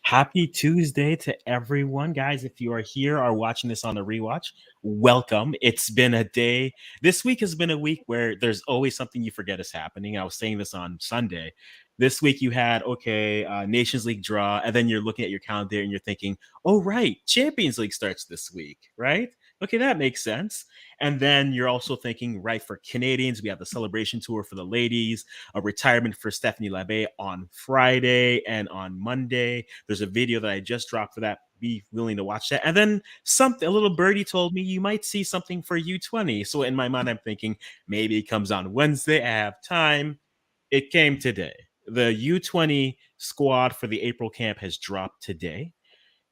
Happy Tuesday to everyone, guys. If you are here or watching this on the rewatch, welcome. It's been a day. This week has been a week where there's always something you forget is happening. I was saying this on Sunday. This week you had, Nations League draw, and then you're looking at your calendar and you're thinking, oh, right, Champions League starts this week, right? Okay, that makes sense. And then you're also thinking, right, for Canadians, we have the celebration tour for the ladies, a retirement for Stephanie Labbe on Friday and on Monday. There's a video that I just dropped for that. Be willing to watch that. And then a little birdie told me you might see something for U20. So in my mind, I'm thinking maybe it comes on Wednesday. I have time. It came today. The U20 squad for the April camp has dropped today.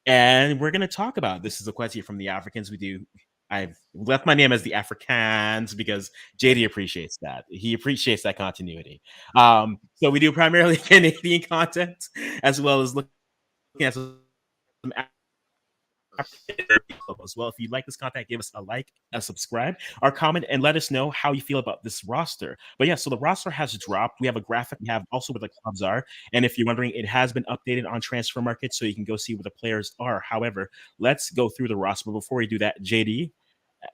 And we're going to talk about it. This is a question from the Africans. I've left my name as the Africans because JD appreciates that. He appreciates that continuity. So we do primarily Canadian content as well as looking at some as well. If you like this content, give us a like, a subscribe, or comment, and let us know how you feel about this roster. But yeah, so the roster has dropped. We have a graphic. We have also where the clubs are. And if you're wondering, it has been updated on Transfer Market, so you can go see where the players are. However, let's go through the roster. But before we do that, JD,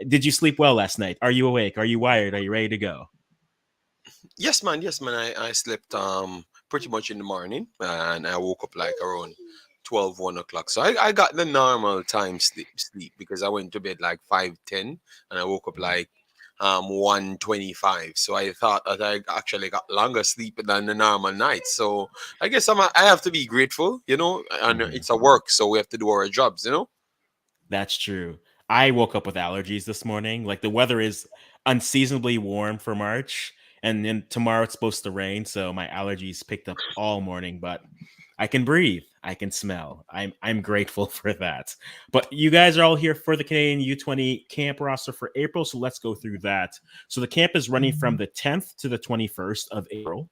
did you sleep well last night? Are you awake? Are you wired? Are you ready to go? Yes, man. Yes, man. I slept pretty much in the morning, and I woke up like around 12, 1 o'clock. So I got the normal time sleep because I went to bed like 5:10, and I woke up like 1:25. So I thought that I actually got longer sleep than the normal night. So I guess I have to be grateful, and Mhm. it's a work, so we have to do our jobs. That's true. I woke up with allergies this morning. Like the weather is unseasonably warm for March, and then tomorrow it's supposed to rain, so my allergies picked up all morning, but I can breathe. I can smell. I'm grateful for that. But you guys are all here for the Canadian U20 camp roster for April, so let's go through that. So the camp is running from the 10th to the 21st of April.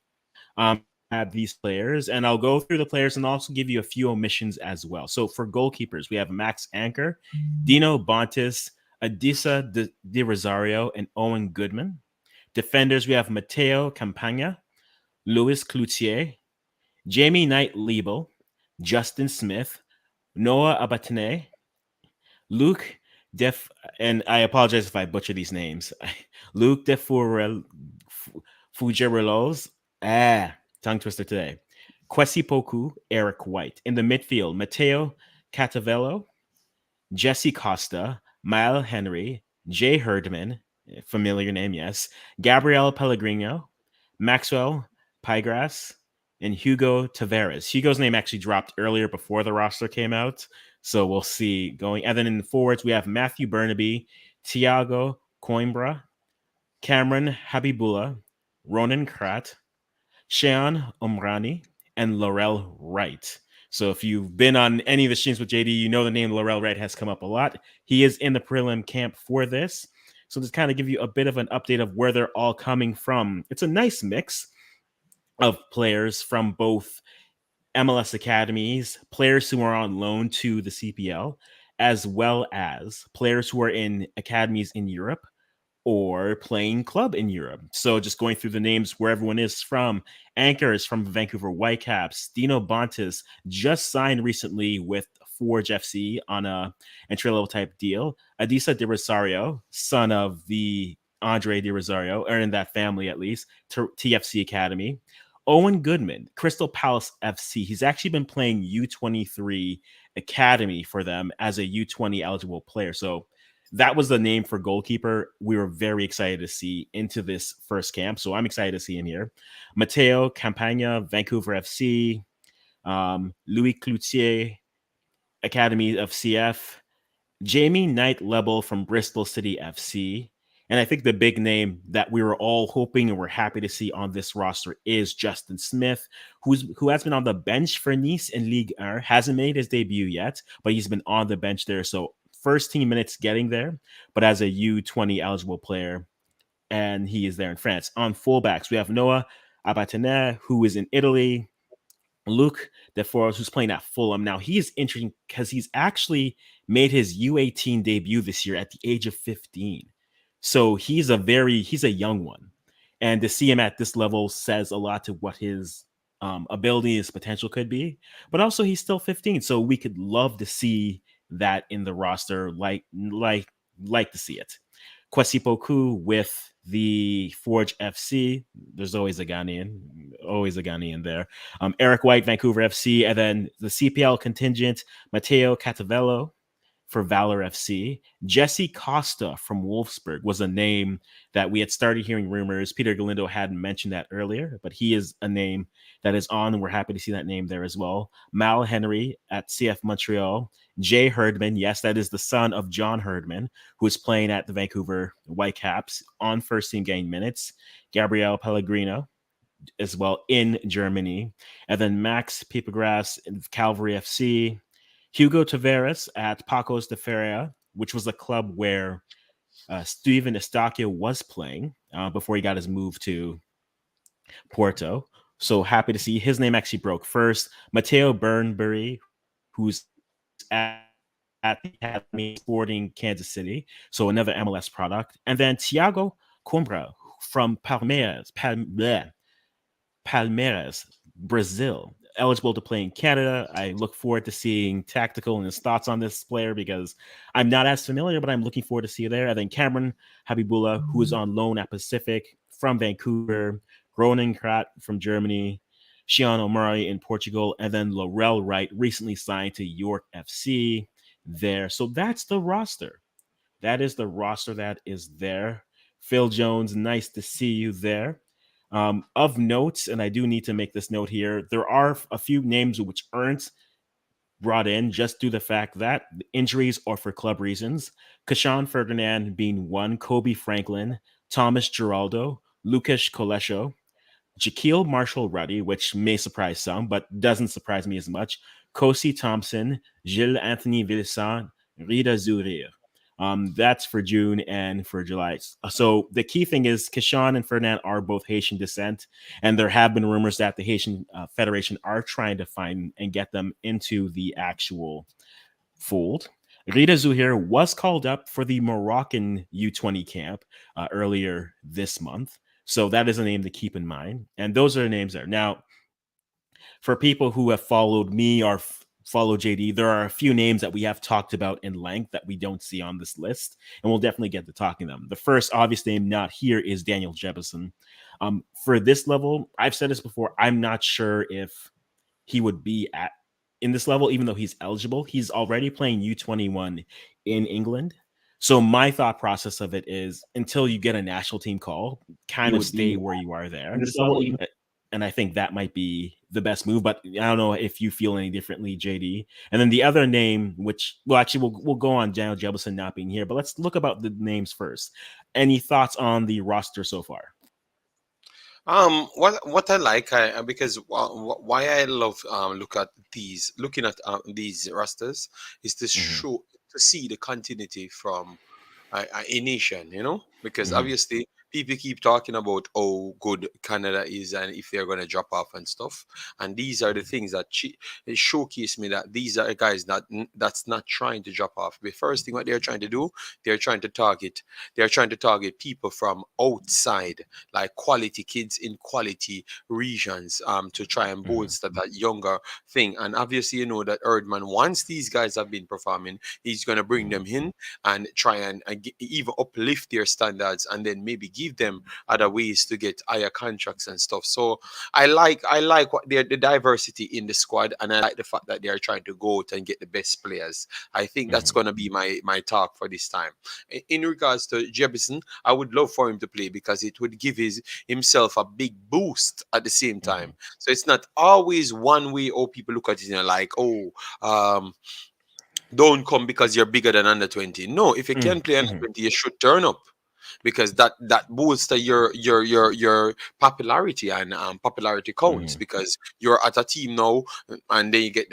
Have these players, and I'll go through the players and also give you a few omissions as well. So for goalkeepers, we have Max Anchor, Dino Bontis, Adisa de Rosario, and Owen Goodman. Defenders, we have Matteo Campagna, Louis Cloutier, Jamie Knight-Lebel, Justin Smith, Noah Abatneh, Luke Def, and I apologize if I butcher these names. Luke de Fougerolles, tongue twister today. Kwasi Poku, Eric White. In the midfield, Matteo Catavolo, Jesse Costa, Maël Henry, Jay Herdman, familiar name, yes, Gabrielle Pellegrino, Maxwell Piepgrass, and Hugo Tavares. Hugo's name actually dropped earlier before the roster came out, so we'll see going. And then in the forwards, we have Matthew Burnaby, Tiago Coimbra, Cameron Habibullah, Ronan Krat, Sheon Omrani, and Laurel Wright. So if you've been on any of the streams with JD, you know the name Laurel Wright has come up a lot. He is in the prelim camp for this. So just kind of give you a bit of an update of where they're all coming from. It's a nice mix of players from both MLS academies, players who are on loan to the CPL, as well as players who are in academies in Europe or playing club in Europe. So just going through the names where everyone is from. Anchor is from Vancouver Whitecaps. Dino Bontis just signed recently with Forge FC on a entry level type deal. Adisa de Rosario, son of the Andre de Rosario, or in that family at least, TFC Academy. Owen Goodman, Crystal Palace FC. He's actually been playing U23 Academy for them as a U20 eligible player. So that was the name for goalkeeper we were very excited to see into this first camp. So I'm excited to see him here. Matteo Campagna, Vancouver FC, Louis Cloutier, Academy of CF, Jamie Knight-Lebel from Bristol City FC. And I think the big name that we were all hoping and we're happy to see on this roster is Justin Smith, who has been on the bench for Nice in Ligue 1, hasn't made his debut yet, but he's been on the bench there. So first team minutes getting there, but as a U20 eligible player, and he is there in France. On fullbacks, we have Noah Abatneh, who is in Italy. Luke DeForest, who's playing at Fulham. Now, he is interesting because he's actually made his U18 debut this year at the age of 15. So he's a young one. And to see him at this level says a lot to what his ability, his potential could be, but also he's still 15, so we could love to see that in the roster, like to see it. Kwasi Poku with the Forge FC. There's always a Ghanaian there. Eric White, Vancouver FC, and then the CPL contingent, Matteo Catavolo for Valor FC. Jesse Costa from Wolfsburg was a name that we had started hearing rumors. Peter Galindo hadn't mentioned that earlier, but he is a name that is on, and we're happy to see that name there as well. Mal Henry at CF Montreal. Jay Herdman, yes, that is the son of John Herdman, who is playing at the Vancouver Whitecaps on first team game minutes. Gabrielle Pellegrino as well in Germany. And then Max Piepgrass in Calvary FC. Hugo Tavares at Pacos de Feria, which was a club where Steven Estacio was playing before he got his move to Porto. So happy to see his name actually broke first. Matteo Bunbury, who's at the Academy Sporting Kansas City, so another MLS product. And then Tiago Coimbra from Palmeiras, Brazil, eligible to play in Canada. I look forward to seeing Tactical and his thoughts on this player because I'm not as familiar, but I'm looking forward to see you there. And then Cameron Habibullah, who is on loan at Pacific from Vancouver, Ronan Krat from Germany, Shion Omari in Portugal, and then Laurel Wright recently signed to York FC there. So that's the roster. That is the roster that is there. Phil Jones, nice to see you there. Of notes, and I do need to make this note here, there are a few names which aren't brought in just due to the fact that injuries or for club reasons. Kashan Ferdinand being one, Kobe Franklin, Thomas Giraldo, Lucas Colesho, Jaquil Marshall Ruddy, which may surprise some, but doesn't surprise me as much. Kosi Thompson, Gilles Anthony Villasant, Rida Zurir. That's for June and for July. So the key thing is Kashan and Ferdinand are both Haitian descent, and there have been rumors that the Haitian Federation are trying to find and get them into the actual fold. Rida Zuhir was called up for the Moroccan U20 camp earlier this month. So that is a name to keep in mind. And those are the names there. Now, for people who have followed me or follow JD, there are a few names that we have talked about in length that we don't see on this list, and we'll definitely get to talking them. The first obvious name not here is Daniel Jebison. For this level, I've said this before, I'm not sure if he would be in this level, even though he's eligible. He's already playing U21 in England. So my thought process of it is until you get a national team call, kind of stay where you are there. And I think that might be the best move, but I don't know if you feel any differently, JD. And then the other name, which, well, actually, we'll go on Daniel Jebison not being here, but let's look about the names first. Any thoughts on the roster so far? What I like, because why I love looking at these rosters is to show to see the continuity from a nation, because obviously people keep talking about how good Canada is and if they're going to drop off and stuff. And these are the things that showcase me that these are guys that's not trying to drop off. The first thing what they're trying to do, they're trying to target people from outside, like quality kids in quality regions, to try and bolster that younger thing. And obviously, that Herdman, once these guys have been performing, he's going to bring them in and try and even uplift their standards, and then maybe give them other ways to get higher contracts and stuff. So I like what the diversity in the squad, and I like the fact that they are trying to go out and get the best players. I think that's going to be my talk for this time. In regards to Jebison, I would love for him to play because it would give himself a big boost at the same time. So it's not always one way. Or people look at it like, don't come because you're bigger than under 20. No, if you can play under 20, you should turn up, because that boosts your popularity, and popularity counts, because you're at a team now, and then you get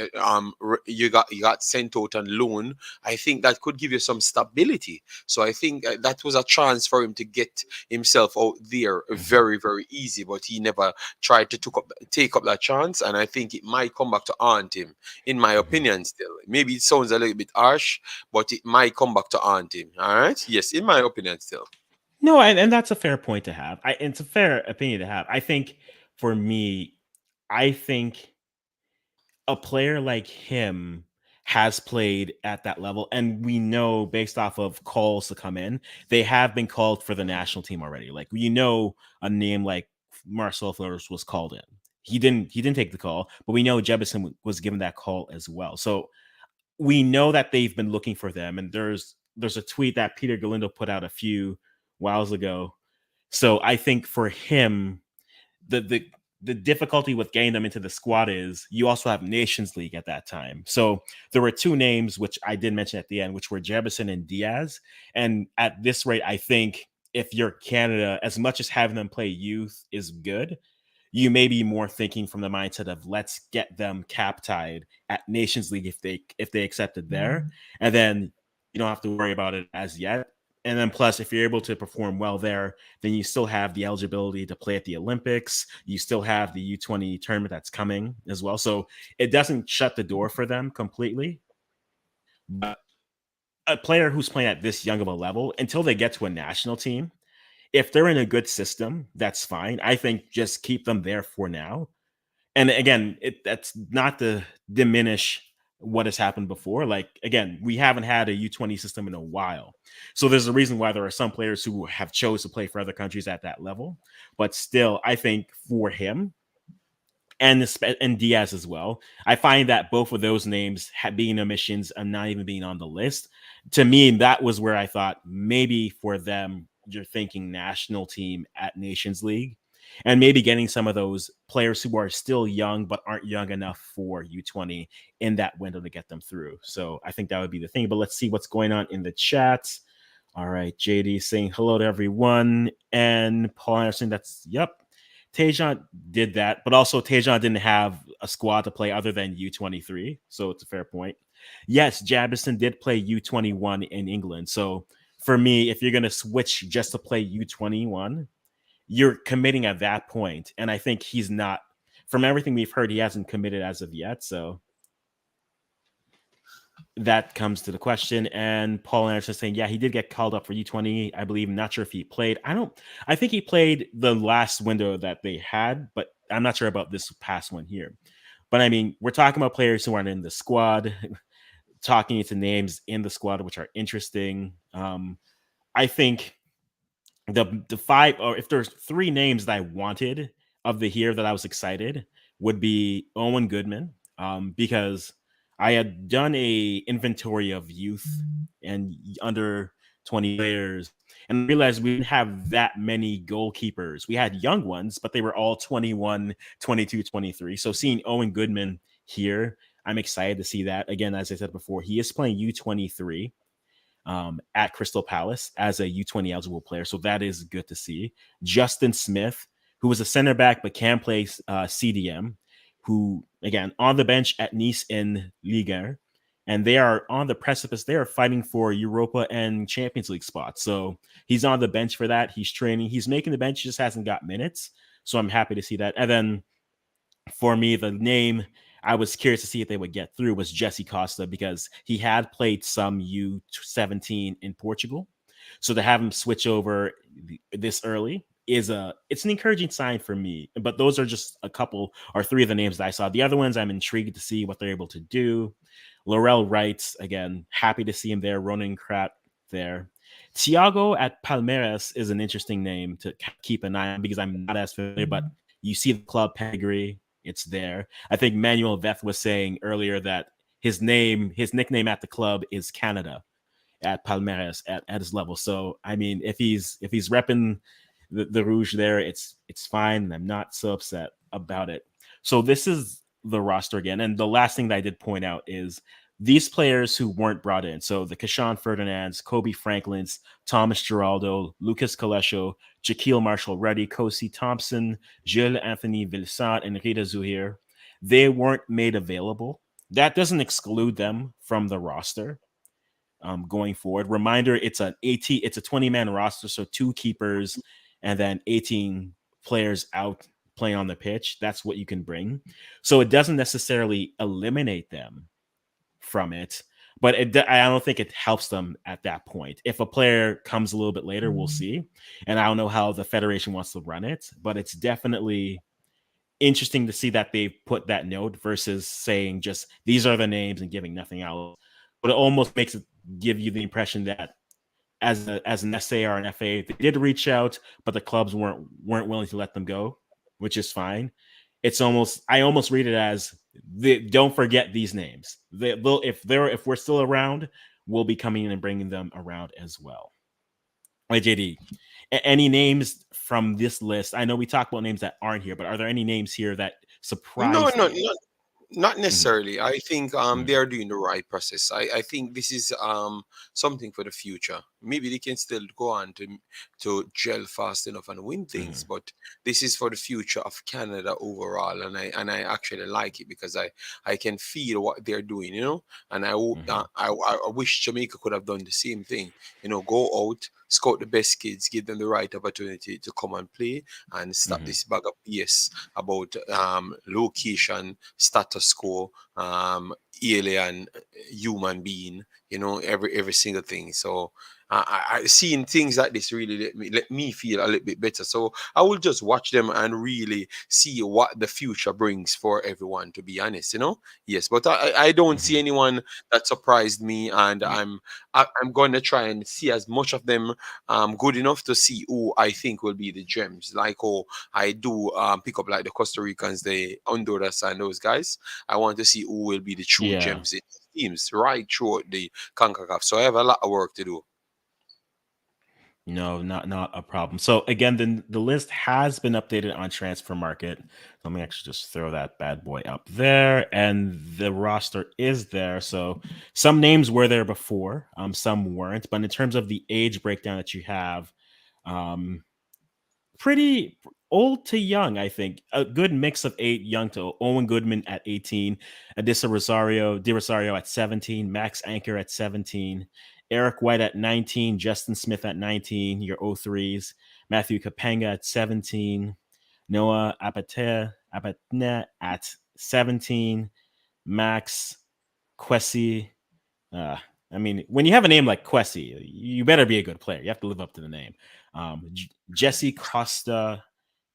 you got sent out on loan. I think that could give you some stability. So I think that was a chance for him to get himself out there very, very easy, but he never tried to take up that chance, and I think it might come back to haunt him, in my opinion. Still, maybe it sounds a little bit harsh, but it might come back to haunt him. All right, yes, in my opinion, still. No, and that's a fair point to have. It's a fair opinion to have. I think for me, I think a player like him has played at that level, and we know based off of calls to come in, they have been called for the national team already. Like a name like Marcel Flores was called in. He didn't take the call, but we know Jebison was given that call as well. So we know that they've been looking for them, and there's a tweet that Peter Galindo put out a few whiles ago. So I think for him, the difficulty with getting them into the squad is you also have Nations League at that time. So there were two names which I did mention at the end, which were Jebison and Diaz. And at this rate, I think if you're Canada, as much as having them play youth is good, you may be more thinking from the mindset of let's get them cap tied at Nations League if they accept it there, and then you don't have to worry about it as yet. And then plus, if you're able to perform well there, then you still have the eligibility to play at the Olympics. You still have the U20 tournament that's coming as well. So it doesn't shut the door for them completely. But a player who's playing at this young of a level, until they get to a national team, if they're in a good system, that's fine. I think just keep them there for now. And again, that's not to diminish what has happened before. Like, again, we haven't had a U20 system in a while. So there's a reason why there are some players who have chose to play for other countries at that level. But still, I think for him and Diaz as well, I find that both of those names being omissions and not even being on the list, to me, that was where I thought maybe for them, you're thinking national team at Nations League and maybe getting some of those players who are still young but aren't young enough for U20 in that window to get them through. So I think that would be the thing. But let's see what's going on in the chat. All right, JD saying hello to everyone. And Paul Anderson, yep. Tejan did that, but also Tejan didn't have a squad to play other than U23. So it's a fair point. Yes, Jabison did play U21 in England. So for me, if you're going to switch just to play U21, you're committing at that point. And I think he's not, from everything we've heard, he hasn't committed as of yet. So that comes to the question. And Paul Anderson saying, yeah, he did get called up for U20, I believe. I'm not sure if he played. I think he played the last window that they had, but I'm not sure about this past one here. But I mean, we're talking about players who aren't in the squad, talking to names in the squad, which are interesting. I think the five, or if there's three names that I wanted of the year that I was excited, would be Owen Goodman, because I had done a inventory of youth and under 20 players and realized we didn't have that many goalkeepers. We had young ones, but they were all 21, 22, 23. So seeing Owen Goodman here, I'm excited to see that. Again, as I said before, he is playing U23 at Crystal Palace as a U20 eligible player. So that is good to see. Justin Smith, who was a center back but can play CDM, who, again, on the bench at Nice in Ligue 1, and they are on the precipice. They are fighting for Europa and Champions League spots. So he's on the bench for that. He's training. He's making the bench. He just hasn't got minutes. So I'm happy to see that. And then for me, the name I was curious to see if they would get through was Jesse Costa, because he had played some U17 in Portugal. So to have him switch over this early it's an encouraging sign for me. But those are just a couple or three of the names that I saw. The other ones I'm intrigued to see what they're able to do. Laurel Wright, again, happy to see him there. Ronan Krat there. Tiago at Palmeiras is an interesting name to keep an eye on because I'm not as familiar, but you see the club pedigree, it's there. I think Manuel Veth was saying earlier that his nickname at the club is Canada at Palmeiras at his level. So I mean, if he's repping the Rouge there, it's fine. And I'm not so upset about it. So this is the roster again. And the last thing that I did point out is these players who weren't brought in. So the Kashan Ferdinands, Kobe Franklins, Thomas Giraldo, Lucas Kalesho, Shaquille Marshall-Reddy, Kosi Thompson, Jules Anthony Vilsant, and Rita Zuhir, they weren't made available. That doesn't exclude them from the roster going forward. Reminder, it's a 20-man roster, so 2 keepers and then 18 players out playing on the pitch. That's what you can bring. So it doesn't necessarily eliminate them from it, but I don't think it helps them at that point. If a player comes a little bit later, we'll see. And I don't know how the federation wants to run it, but it's definitely interesting to see that they put that note versus saying just these are the names and giving nothing else. But it almost makes it give you the impression that as an SA or an FA, they did reach out, but the clubs weren't willing to let them go, which is fine. It's almost I almost read it as don't forget these names. If we're still around, we'll be coming in and bringing them around as well. Hey, JD, any names from this list? I know we talked about names that aren't here, but are there any names here that No, surprised no, you? no, not Mhm, necessarily. I think they mhm, are doing the right process. I think this is something for the future. Maybe they can still go on to gel fast enough and win things, mhm, but this is for the future of Canada overall, and I actually like it because I can feel what they're doing, you know. And mhm, I wish Jamaica could have done the same thing, you know, go out, scout the best kids, give them the right opportunity to come and play, and stop mhm, this bag of BS about location, status quo, alien human being, you know, every single thing. So seeing things like this really let me feel a little bit better. So I will just watch them and really see what the future brings for everyone. To be honest, you know, yes. But I don't see mhm. anyone that surprised me, and I'm going to try and see as much of them good enough to see who I think will be the gems. Like, oh, I do pick up like the Costa Ricans, the Honduras, and those guys. I want to see who will be the true Yeah. gems in teams right throughout the Concacaf. So I have a lot of work to do. No, not a problem. So again, the list has been updated on Transfer Market. Let me actually just throw that bad boy up there, and the roster is there. So some names were there before, some weren't. But in terms of the age breakdown that you have, um, pretty old to young, I think. A good mix of eight young to Owen Goodman at 18, Adisa Rosario, Di Rosario at 17, Max Anchor at 17, Eric White at 19, Justin Smith at 19, your O3s, Matthew Campagna at 17, Noah Abatneh at 17, Max Kwasi. Uh, I mean, when you have a name like Kwasi, you better be a good player. You have to live up to the name. Jesse Costa,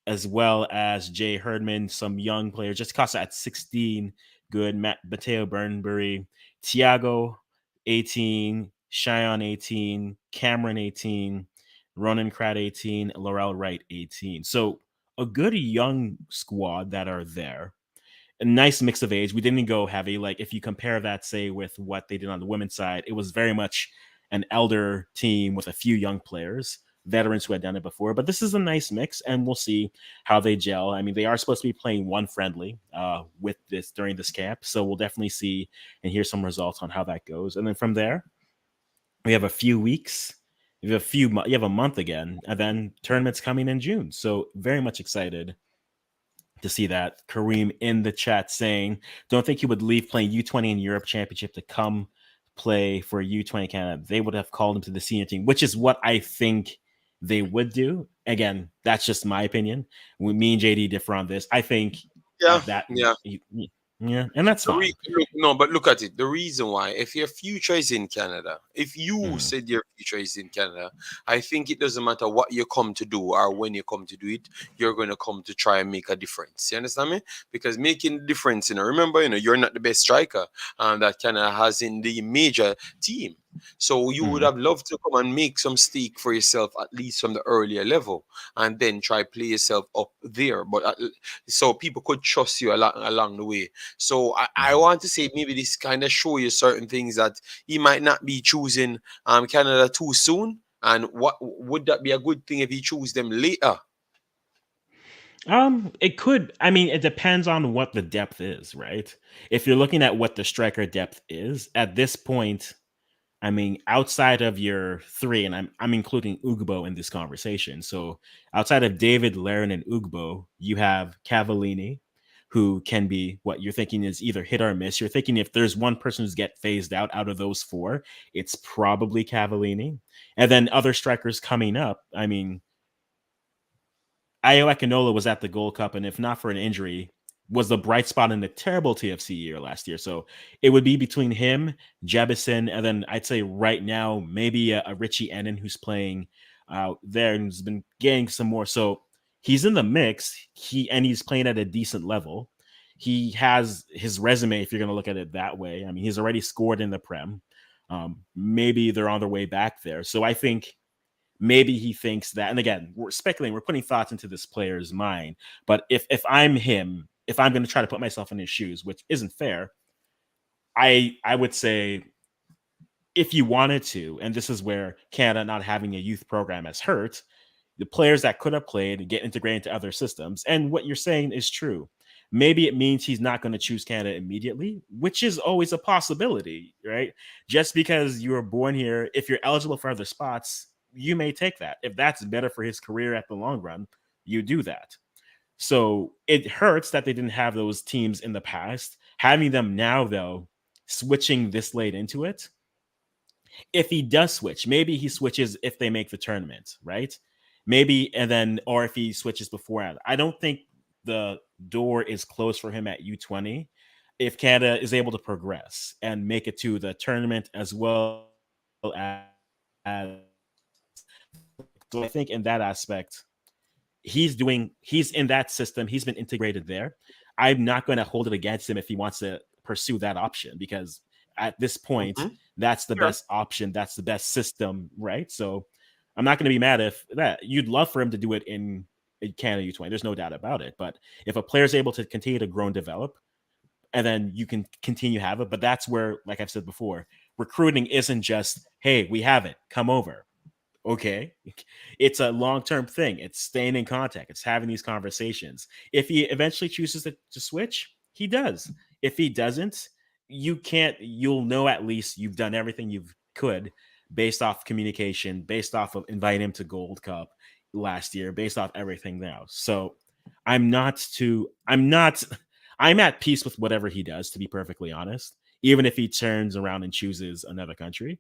as well as Jay Herdman, some young players. Just Costa at 16, good. Matteo Bunbury, Tiago, 18, Cheyenne, 18, Cameron, 18, Ronan Crad, 18, Laurel Wright, 18. So a good young squad that are there. A nice mix of age. We didn't go heavy. Like if you compare that, say, with what they did on the women's side, it was very much an elder team with a few young players, veterans who had done it before. But this is a nice mix, and we'll see how they gel. I mean, they are supposed to be playing one friendly with this during this camp, so we'll definitely see and hear some results on how that goes. And then from there, we have a few weeks. You have a month again, and then tournaments coming in June. So very much excited to see that. Kareem in the chat saying, don't think he would leave playing U20 in Europe Championship to come play for U20 Canada. They would have called him to the senior team, which is what I think they would do. Again, that's just my opinion. Me and JD differ on this. I think Yeah, at that, yeah. yeah, and that's fine. Look, no, but look at it. The reason why, if your future is in Canada, if you Mhm, said your future is in Canada, I think it doesn't matter what you come to do or when you come to do it, you're going to come to try and make a difference. You understand me? Because making a difference, you know, remember, you know, you're not the best striker that Canada has in the major team. So you would mhm. have loved to come and make some stake for yourself, at least from the earlier level, and then try play yourself up there. But so people could trust you along the way. So I Mhm. want to say maybe this kind of show you certain things that he might not be choosing Canada too soon. And what would that be a good thing if he choose them later? It could. I mean, it depends on what the depth is, right? If you're looking at what the striker depth is at this point, I mean, outside of your three, and I'm including Ugbo in this conversation. So outside of David, Laren, and Ugbo, you have Cavallini, who can be what you're thinking is either hit or miss. You're thinking if there's one person who's get phased out of those four, it's probably Cavallini. And then other strikers coming up. I mean, Ayo Akinola was at the Gold Cup, and if not for an injury, was the bright spot in a terrible TFC year last year. So it would be between him, Jebison, and then I'd say right now maybe a Richie Ennin who's playing there and has been getting some more. So he's in the mix. He's playing at a decent level. He has his resume, if you're going to look at it that way. I mean, he's already scored in the Prem. Maybe they're on their way back there. So I think maybe he thinks that. And again, we're speculating. We're putting thoughts into this player's mind. But if I'm him, if I'm going to try to put myself in his shoes, which isn't fair, I would say if you wanted to, and this is where Canada not having a youth program has hurt, the players that could have played and get integrated into other systems. And what you're saying is true. Maybe it means he's not going to choose Canada immediately, which is always a possibility, right? Just because you were born here, if you're eligible for other spots, you may take that. If that's better for his career at the long run, you do that. So it hurts that they didn't have those teams in the past. Having them now, though, switching this late into it, if he does switch, maybe he switches if they make the tournament, right? Maybe, and then, or if he switches beforehand. I don't think the door is closed for him at U20 if Canada is able to progress and make it to the tournament as well as. So I think in that aspect, he's in that system. He's been integrated there. I'm not going to hold it against him if he wants to pursue that option because at this point, Mhm. that's the Sure. best option. That's the best system, right? So I'm not going to be mad if that. You'd love for him to do it in Canada U20. There's no doubt about it. But if a player's able to continue to grow and develop, and then you can continue have it. But that's where, like I've said before, recruiting isn't just, hey, we have it, come over. Okay. It's a long-term thing. It's staying in contact. It's having these conversations. If he eventually chooses to switch, he does. If he doesn't, you'll know at least you've done everything you could based off communication, based off of inviting him to Gold Cup last year, based off everything now. So I'm not too I'm not I'm at peace with whatever he does, to be perfectly honest, even if he turns around and chooses another country.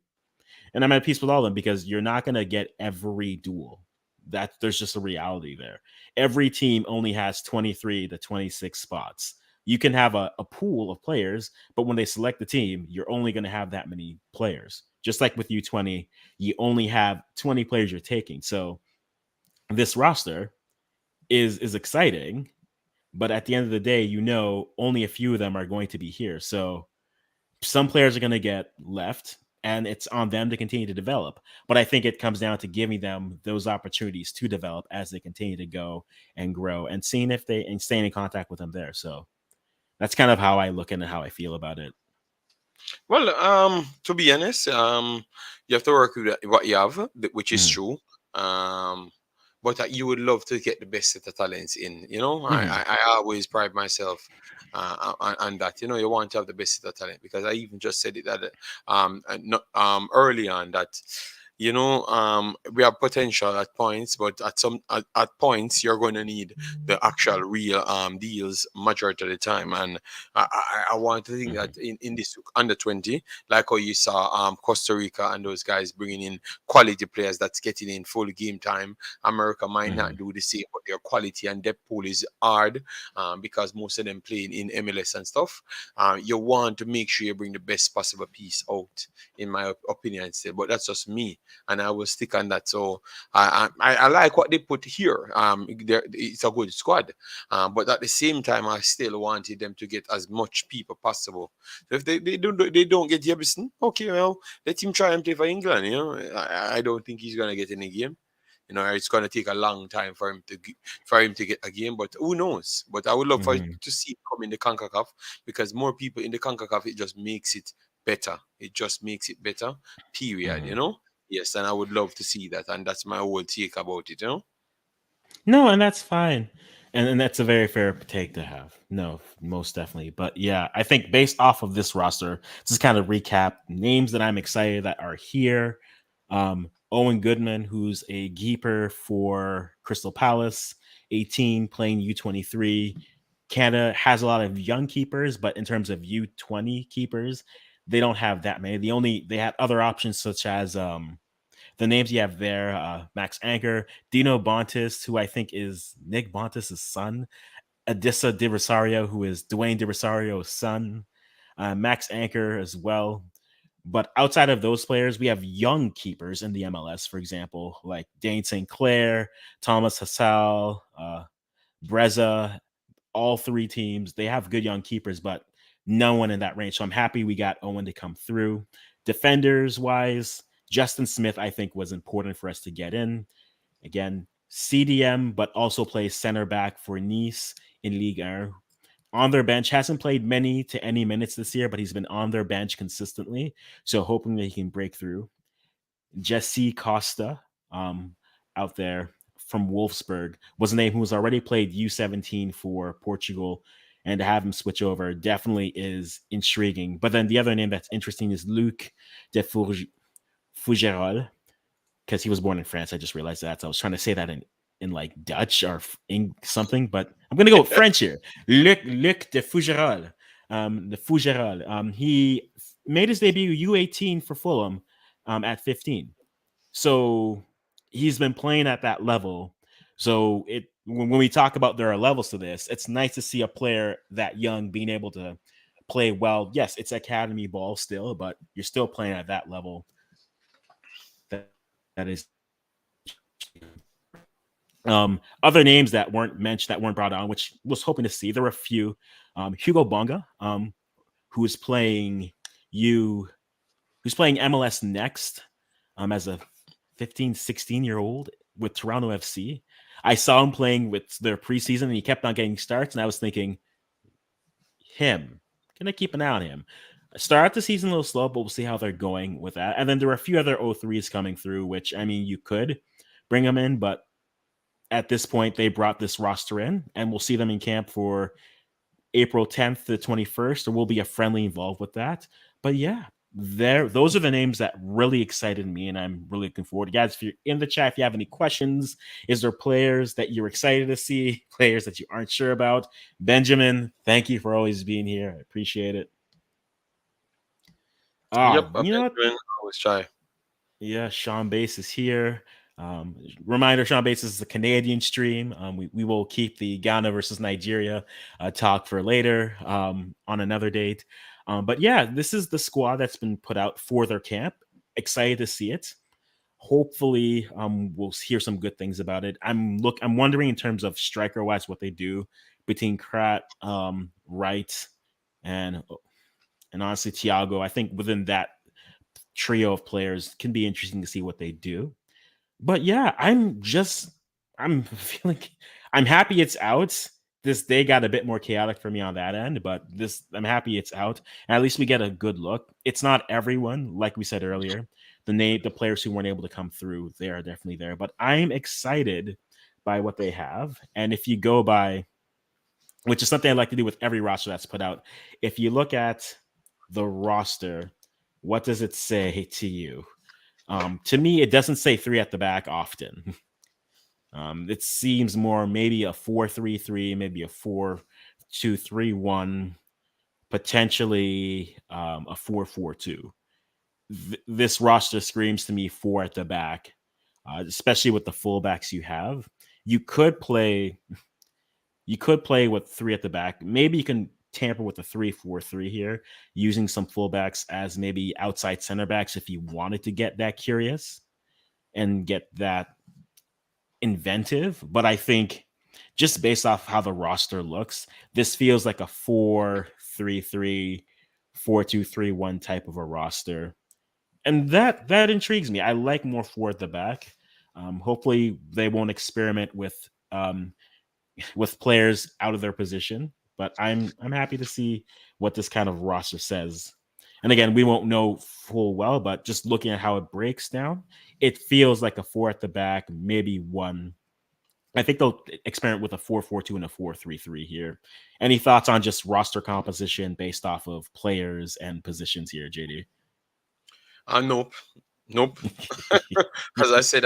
And I'm at peace with all of them because you're not going to get every duel. That there's just a reality there. Every team only has 23 to 26 spots. You can have a pool of players, but when they select the team, you're only going to have that many players. Just like with U20, you only have 20 players you're taking. So this roster is exciting, but at the end of the day, only a few of them are going to be here. So some players are going to get left and it's on them to continue to develop. But I think it comes down to giving them those opportunities to develop as they continue to go and grow and seeing if they and staying in contact with them there. So that's kind of how I look and how I feel about it. Well, to be honest, you have to work with what you have, which is Mm-hmm. true. Um, but you would love to get the best set of talents in. Mm-hmm. I always pride myself on that. You want to have the best set of talent because I even just said it that early on that we have potential at points, but at points you're going to need the actual real deals majority of the time. And I want to think Mm-hmm. that in this under 20, like how you saw Costa Rica and those guys bringing in quality players that's getting in full game time. America might Mm-hmm. not do the same, but their quality and depth pool is hard because most of them playing in MLS and stuff. You want to make sure you bring the best possible piece out, in my opinion, still. But that's just me, and I will stick on that. So I like what they put here. It's a good squad, but at the same time, I still wanted them to get as much people possible. So if they don't get Jebison, okay, well, let him try and play for England. I don't think he's gonna get any game. It's going to take a long time for him to get a game, but who knows? But I would love Mm-hmm. to see it come in the Concacaf because more people in the Concacaf, it just makes it better. It just makes it better. Period. Mm-hmm. Yes, and I would love to see that, and that's my whole take about it. No, and that's fine. And that's a very fair take to have. No, most definitely. But yeah, I think based off of this roster, just kind of recap names that I'm excited that are here. Owen Goodman, who's a keeper for Crystal Palace, 18, playing U23. Canada has a lot of young keepers, but in terms of U20 keepers, they don't have that many. They had other options such as the names you have there, Max Anchor, Dino Bontis, who I think is Nick Bontis' son, Adisa de Rosario, who is Dwayne de Rosario's son, Max Anchor as well. But outside of those players, we have young keepers in the MLS, for example, like Dane St. Clair, Thomas Hassal, Breza, all three teams. They have good young keepers, but no one in that range. So I'm happy we got Owen to come through. Defenders wise, Justin Smith, I think, was important for us to get in. Again, CDM, but also plays center back for Nice in Ligue 1. On their bench, hasn't played many to any minutes this year, but he's been on their bench consistently. So hoping that he can break through. Jesse Costa, out there from Wolfsburg, was a name who has already played U17 for Portugal, and to have him switch over definitely is intriguing. But then the other name that's interesting is Loïc de Fougerolles, because he was born in France. I just realized that. So I was trying to say that in like Dutch or in something, but I'm going to go with French here. Luc de Fougerolles. The Fougerolles. He made his debut U18 for Fulham at 15. So he's been playing at that level. So when we talk about there are levels to this, it's nice to see a player that young being able to play well. Yes, it's academy ball still, but you're still playing at that level. That is other names that weren't mentioned, that weren't brought on, which was hoping to see. There were a few. Hugo Bonga, who's playing MLS Next as a 15, 16-year-old with Toronto FC. I saw him playing with their preseason, and he kept on getting starts, and I was thinking, him. Can I keep an eye on him? Start out the season a little slow, but we'll see how they're going with that. And then there were a few other O3s coming through, which, I mean, you could bring them in, but at this point, they brought this roster in, and we'll see them in camp for April 10th to 21st. There will be a friendly involved with that. But yeah, those are the names that really excited me, and I'm really looking forward. Guys, if you're in the chat, if you have any questions, is there players that you're excited to see, players that you aren't sure about? Benjamin, thank you for always being here. I appreciate it. Yep, You know what? Always try. Yeah, Sean Bass is here. Reminder, Sean Bass is a Canadian stream. We will keep the Ghana versus Nigeria talk for later on another date. But yeah, this is the squad that's been put out for their camp. Excited to see it. Hopefully, we'll hear some good things about it. I'm wondering in terms of striker wise what they do between Krat, Wright, and honestly Tiago. I think within that trio of players can be interesting to see what they do. But yeah, I'm feeling, I'm happy it's out. This day got a bit more chaotic for me on that end, but I'm happy it's out. And at least we get a good look. It's not everyone, like we said earlier. The players who weren't able to come through, they are definitely there. But I'm excited by what they have. And if you go by, which is something I like to do with every roster that's put out, if you look at the roster, what does it say to you? To me, it doesn't say 3 at the back often. It seems more maybe a 4-3-3, maybe a 4-2-3-1, potentially a 4-4-2. This roster screams to me 4 at the back, especially with the fullbacks you have. You could play with 3 at the back. Maybe you can tamper with the 3-4-3 here, using some fullbacks as maybe outside center backs if you wanted to get that curious and get that inventive. But I think just based off how the roster looks, this feels like a 4-3-3, 4-2-3-1 type of a roster. And that intrigues me. I like more 4 at the back. Hopefully they won't experiment with players out of their position, but I'm happy to see what this kind of roster says. And again, we won't know full well, but just looking at how it breaks down, it feels like a 4 at the back, maybe 1. I think they'll experiment with a 4-4-2 and a 4-3-3 here. Any thoughts on just roster composition based off of players and positions here, JD? Nope. As I said,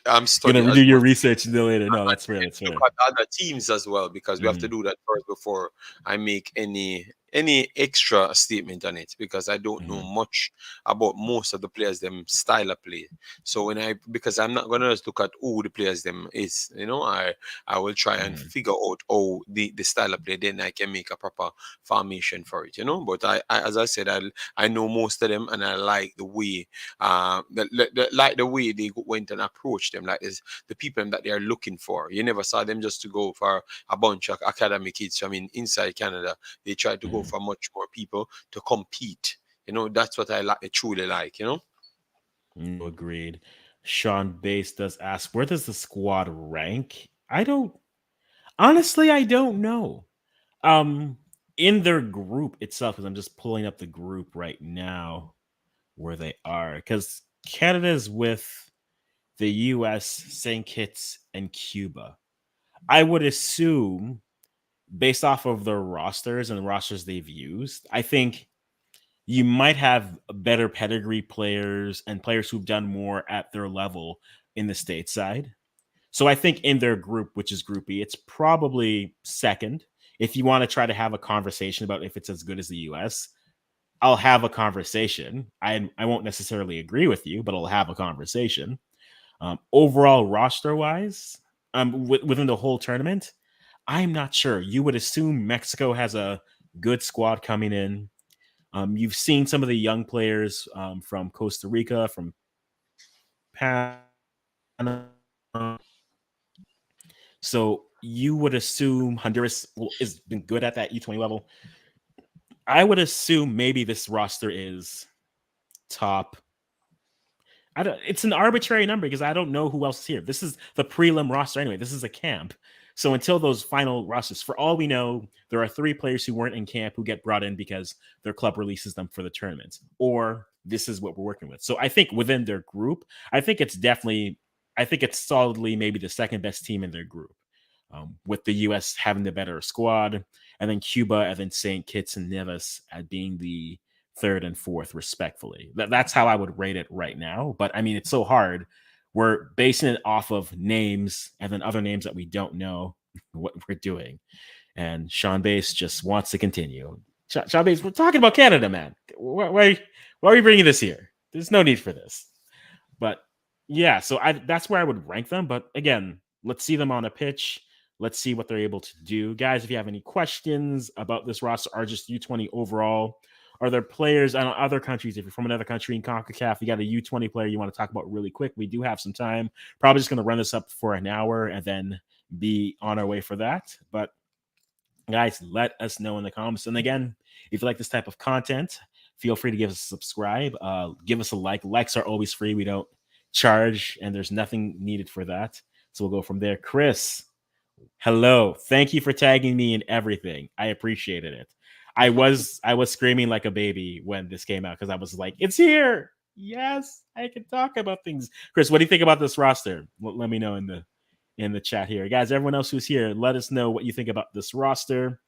I'm studying. Gonna do your research later. No, that's fair. That's fair. Look at other teams as well, because we have to do that first before I make any any extra statement on it because I don't know Mhm. much about most of the players them style of play. So because I'm not gonna just look at who the players them is, I will try and Mhm. figure out the style of play, then I can make a proper formation for it, But as I said, I know most of them, and I like the way like the way they went and approached them, like is the people that they are looking for. You never saw them just to go for a bunch of academy kids from inside Canada. They tried to go Mhm. for much more people to compete. That's what I truly like. No, agreed. Sean Base does ask, where does the squad rank? I don't honestly, I don't know. Um, in their group itself, because I'm just pulling up the group right now where they are, because Canada is with the US, St. Kitts, and Cuba. I would assume, based off of their rosters and the rosters they've used, I think you might have better pedigree players and players who've done more at their level in the stateside. So I think in their group, which is Group E, it's probably second. If you want to try to have a conversation about if it's as good as the US, I'll have a conversation. I won't necessarily agree with you, but I'll have a conversation. Overall roster wise, within the whole tournament, I'm not sure. You would assume Mexico has a good squad coming in. You've seen some of the young players from Costa Rica, from Panama. So you would assume Honduras has been good at that U20 level. I would assume maybe this roster is top. I don't. It's an arbitrary number because I don't know who else is here. This is the prelim roster anyway. This is a camp. So until those final rosters, for all we know, there are 3 players who weren't in camp who get brought in because their club releases them for the tournament, or this is what we're working with. So I think within their group, I think it's definitely, I think it's solidly maybe the second best team in their group, with the U.S. having the better squad, and then Cuba, and then Saint Kitts and Nevis at being the third and fourth, respectfully. That's how I would rate it right now. But I mean, it's so hard. We're basing it off of names and then other names that we don't know what we're doing. And Sean Base just wants to continue. Sean Base, we're talking about Canada, man. Why are we bringing this here? There's no need for this. But yeah, so that's where I would rank them. But again, let's see them on a pitch. Let's see what they're able to do. Guys, if you have any questions about this roster or just U20 overall, are there players in other countries? If you're from another country in CONCACAF, you got a U20 player you want to talk about really quick, we do have some time. Probably just going to run this up for an hour and then be on our way for that. But guys, let us know in the comments. And again, if you like this type of content, feel free to give us a subscribe. Give us a like. Likes are always free. We don't charge, and there's nothing needed for that. So we'll go from there. Chris, hello. Thank you for tagging me in everything. I appreciated it. I was screaming like a baby when this came out because I was like, it's here. Yes, I can talk about things. Chris, what do you think about this roster? Let me know in the chat here. Guys, everyone else who's here, let us know what you think about this roster.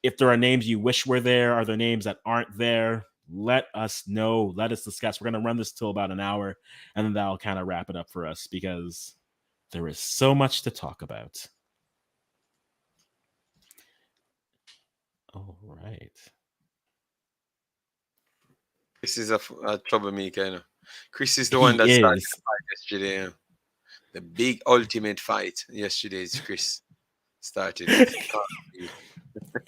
If there are names you wish were there, are there names that aren't there? Let us know. Let us discuss. We're going to run this till about an hour, and then that'll kind of wrap it up for us because there is so much to talk about. All right. Chris is a troublemaker. Chris is the one He that started the is. fight yesterday. The big ultimate fight yesterday is Chris started it.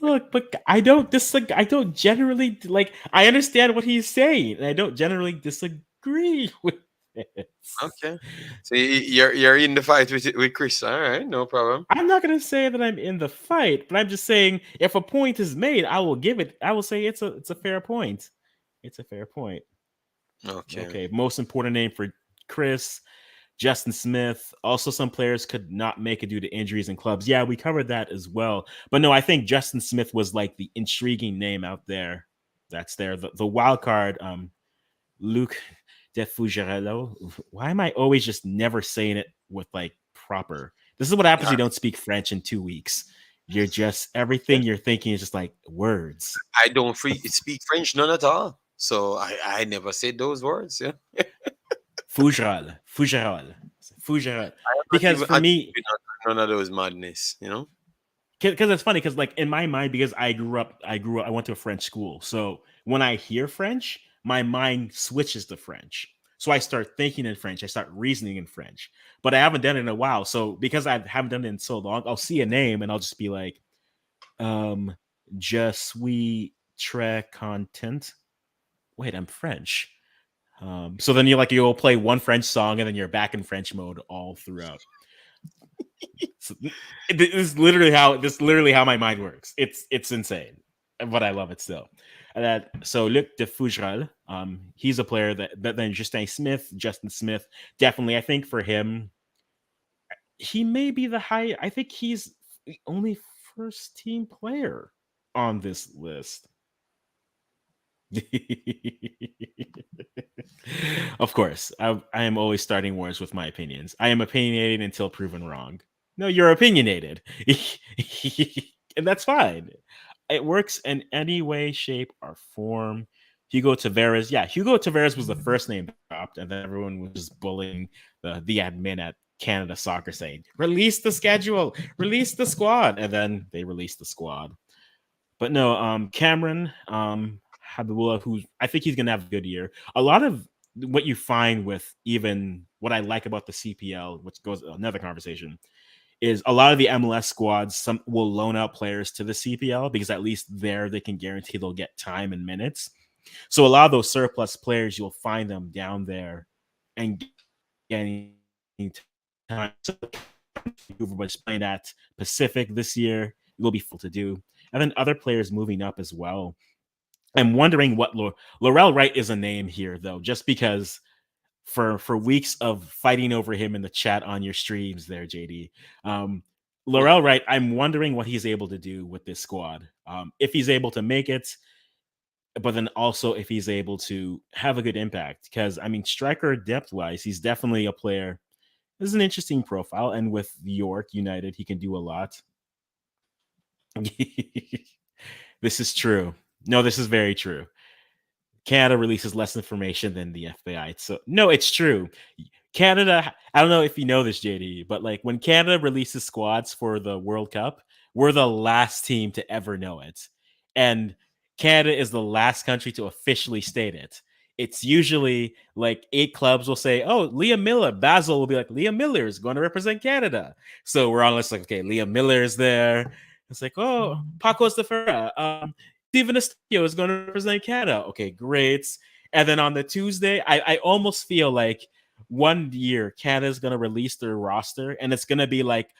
Look, but I don't disagree. I don't generally like. I understand what he's saying, and I don't generally disagree with this. Okay. So you're in the fight with Chris. All right, no problem. I'm not gonna say that I'm in the fight, but I'm just saying if a point is made, I will give it. I will say it's a fair point. It's a fair point. Okay. Okay, most important name for Chris, Justin Smith. Also, some players could not make it due to injuries and clubs. Yeah, we covered that as well. But no, I think Justin Smith was like the intriguing name out there. That's there. The wild card, Luke de Fougerolles. Why am I always just never saying it with like proper? This is what happens when you don't speak French in 2 weeks. You're just everything you're thinking is just like words. I don't speak French none at all. So I never said those words. Yeah. Fougerolles. I'm not Because even for me, none of those madness. because it's funny because like in my mind, because I went to a French school, so when I hear French, my mind switches to French. So I start thinking in French, I start reasoning in French, but I haven't done it in a while. So because I haven't done it in so long, I'll see a name and I'll just be like, um, je suis très content. Wait, I'm French. So then you'll play one French song and then you're back in French mode all throughout. So this is literally how my mind works. It's insane, but I love it still. So Luc de Fougerolles, he's a player that then Justin Smith, definitely. I think for him, he may be the high. I think he's the only first team player on this list. Of course, I am always starting wars with my opinions. I am opinionated until proven wrong. No, you're opinionated. And that's fine. It works in any way, shape, or form. Hugo Tavares. Yeah, Hugo Tavares was the first name dropped, and then everyone was just bullying the admin at Canada Soccer saying, release the schedule, release the squad. And then they released the squad. But no, Cameron Habibullah, who I think he's gonna have a good year. A lot of what you find with even what I like about the CPL, which goes another conversation, is a lot of the MLS squads some will loan out players to the CPL because at least there they can guarantee they'll get time and minutes. So a lot of those surplus players, you'll find them down there and getting time. So everybody's playing at Pacific this year. It will be full to do. And then other players moving up as well. I'm wondering what Laurel Wright is a name here, though, just because for weeks of fighting over him in the chat on your streams there, JD. Laurel Wright, I'm wondering what he's able to do with this squad. If he's able to make it, but then also if he's able to have a good impact. Because, I mean, striker depth-wise, he's definitely a player. This is an interesting profile, and with York United, he can do a lot. This is true. No, this is very true. Canada releases less information than the FBI. So no, it's true. Canada, I don't know if you know this, JD, but like when Canada releases squads for the World Cup, we're the last team to ever know it. And Canada is the last country to officially state it. It's usually like 8 clubs will say, oh, Liam Miller, Basel will be like, Liam Miller is going to represent Canada. So we're on list like, okay, Liam Miller is there. It's like, oh, Paco Estefera, Steven Estio is going to represent Canada. Okay, great. And then on the Tuesday, I almost feel like one year Canada is going to release their roster, and it's going to be like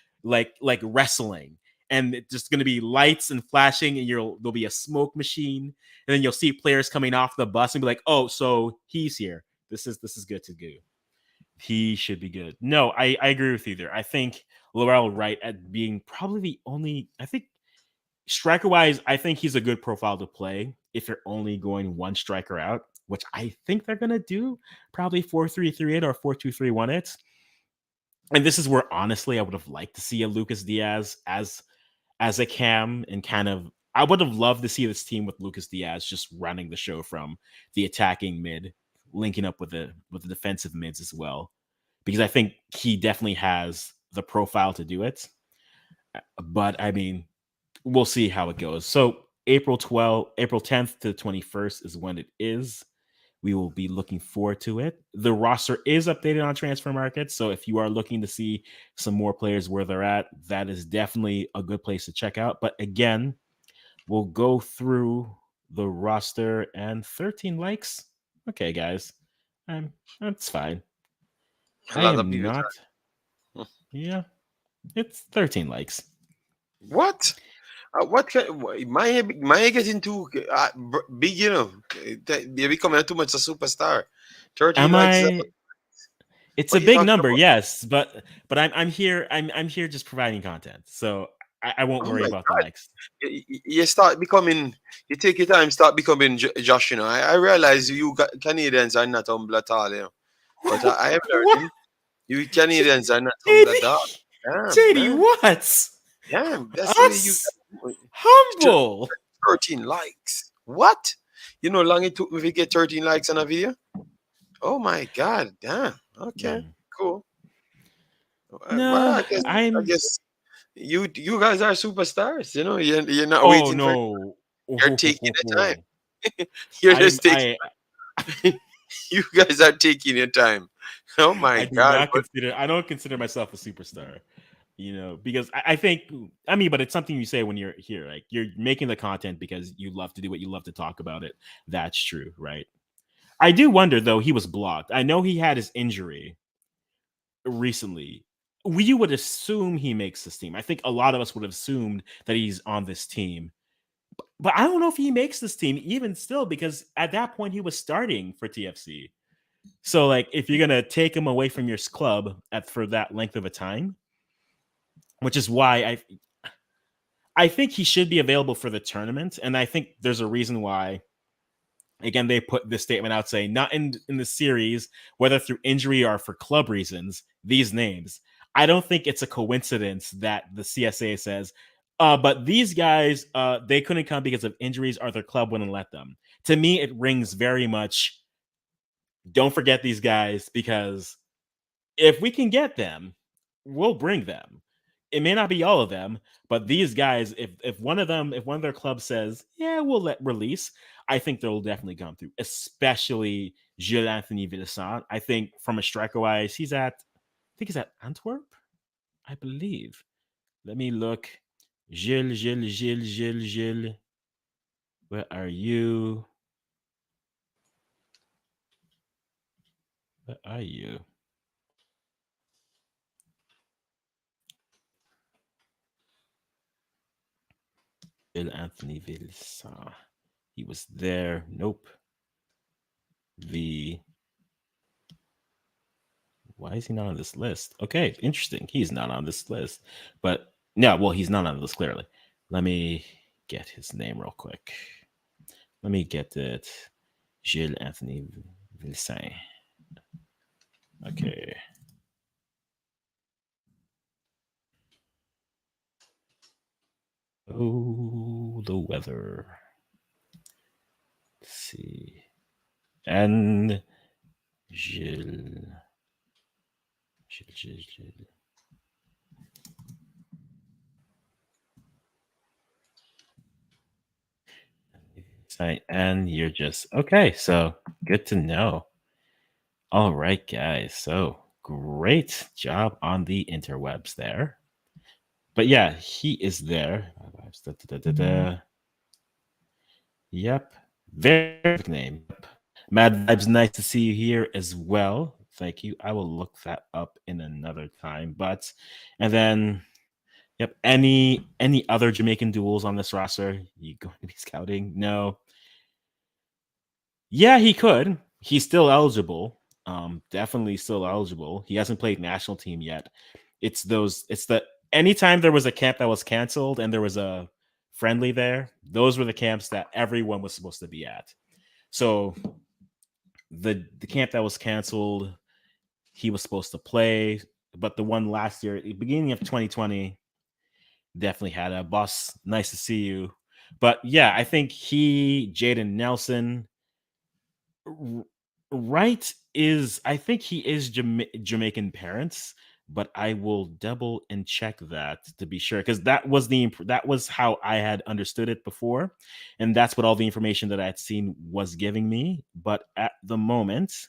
wrestling, and it's just going to be lights and flashing, and there'll be a smoke machine, and then you'll see players coming off the bus and be like, oh, so he's here. This is good to go. He should be good. No, I agree with you there. I think Laurel Wright at being probably the only, I think striker wise, I think he's a good profile to play if you're only going one striker out, which I think they're gonna do, probably 4-3-3 it or 4-2-3-1 it. And this is where honestly I would have liked to see a Lucas Diaz as a cam, and kind of I would have loved to see this team with Lucas Diaz just running the show from the attacking mid, linking up with the defensive mids as well, because I think he definitely has the profile to do it. But I mean, we'll see how it goes. So April 10th to the 21st is when it is. We will be looking forward to it. The roster is updated on Transfer Market, so if you are looking to see some more players where they're at, that is definitely a good place to check out. But again, we'll go through the roster and 13 likes. Okay, guys, that's fine. I am not. Yeah, it's 13 likes. What? What can my getting too big? You know, they're becoming too much a superstar. 13 Am likes. I? It's a What you big talking number, about? yes, but I'm here. I'm here just providing content, so I won't Oh worry my about the God! likes. You start becoming. You take your time. Start becoming Josh. You know, I realize you Canadians are not humble at all. You know, but I am What? learning. You Canadians are not humble at all. JD, Damn, JD, man. what? Damn, that's the way you Us got to humble? 13 likes. What? You know, how long it took me to get 13 likes on a video? Oh my God! Damn. Okay. Mm. Cool. Well, No, I guess. I I'm guess. You guys are superstars. You know, you're not Oh waiting for. no. You're taking the time. You're I'm just taking. I You guys are taking your time. Oh my I do god! not consider I don't consider myself a superstar. Because I think I mean, but it's something you say when you're here. Like you're making the content because you love to do what you love to talk about it. That's true, right? I do wonder though, he was blocked. I know he had his injury recently. We would assume he makes this team. I think a lot of us would have assumed that he's on this team. But I don't know if he makes this team even still, because at that point he was starting for TFC. So like if you're gonna take him away from your club for that length of a time, which is why I think he should be available for the tournament. And I think there's a reason why. Again, they put this statement out saying, not in the series, whether through injury or for club reasons, these names. I don't think it's a coincidence that the CSA says, but these guys, they couldn't come because of injuries or their club wouldn't let them. To me, it rings very much, don't forget these guys, because if we can get them, we'll bring them. It may not be all of them, but these guys, if one of them, if one of their clubs says, yeah, we'll let release, I think they'll definitely come through, especially Gilles Anthony Villasant. I think from a striker wise, I think he's at Antwerp, I believe. Let me look. Gilles. Where are you? Where are you? Gilles Anthony Villasant. He was there. Nope. The Why is he not on this list? Okay, interesting. He's not on this list. But no, well, he's not on this clearly. Let me get his name real quick. Let me get it. Gilles Anthony Vilsain. Okay. Oh, the weather. Let's see. And Gilles. Gilles. And you're just okay. So good to know. All right, guys. So great job on the interwebs there. But yeah, he is there. Yep. Very perfect name. Mad Vibes, nice to see you here as well. Thank you. I will look that up in another time. And then yep, any other Jamaican duels on this roster? You going to be scouting? No. Yeah, he could. He's still eligible. Definitely still eligible. He hasn't played national team yet. It's the anytime there was a camp that was canceled and there was a friendly there, those were the camps that everyone was supposed to be at. So the camp that was canceled, he was supposed to play, but the one last year, beginning of 2020, definitely had a boss. Nice to see you. But yeah, I think Jaden Nelson, right, I think he is Jamaican parents, but I will double and check that to be sure, because that was how I had understood it before, and that's what all the information that I had seen was giving me. But at the moment,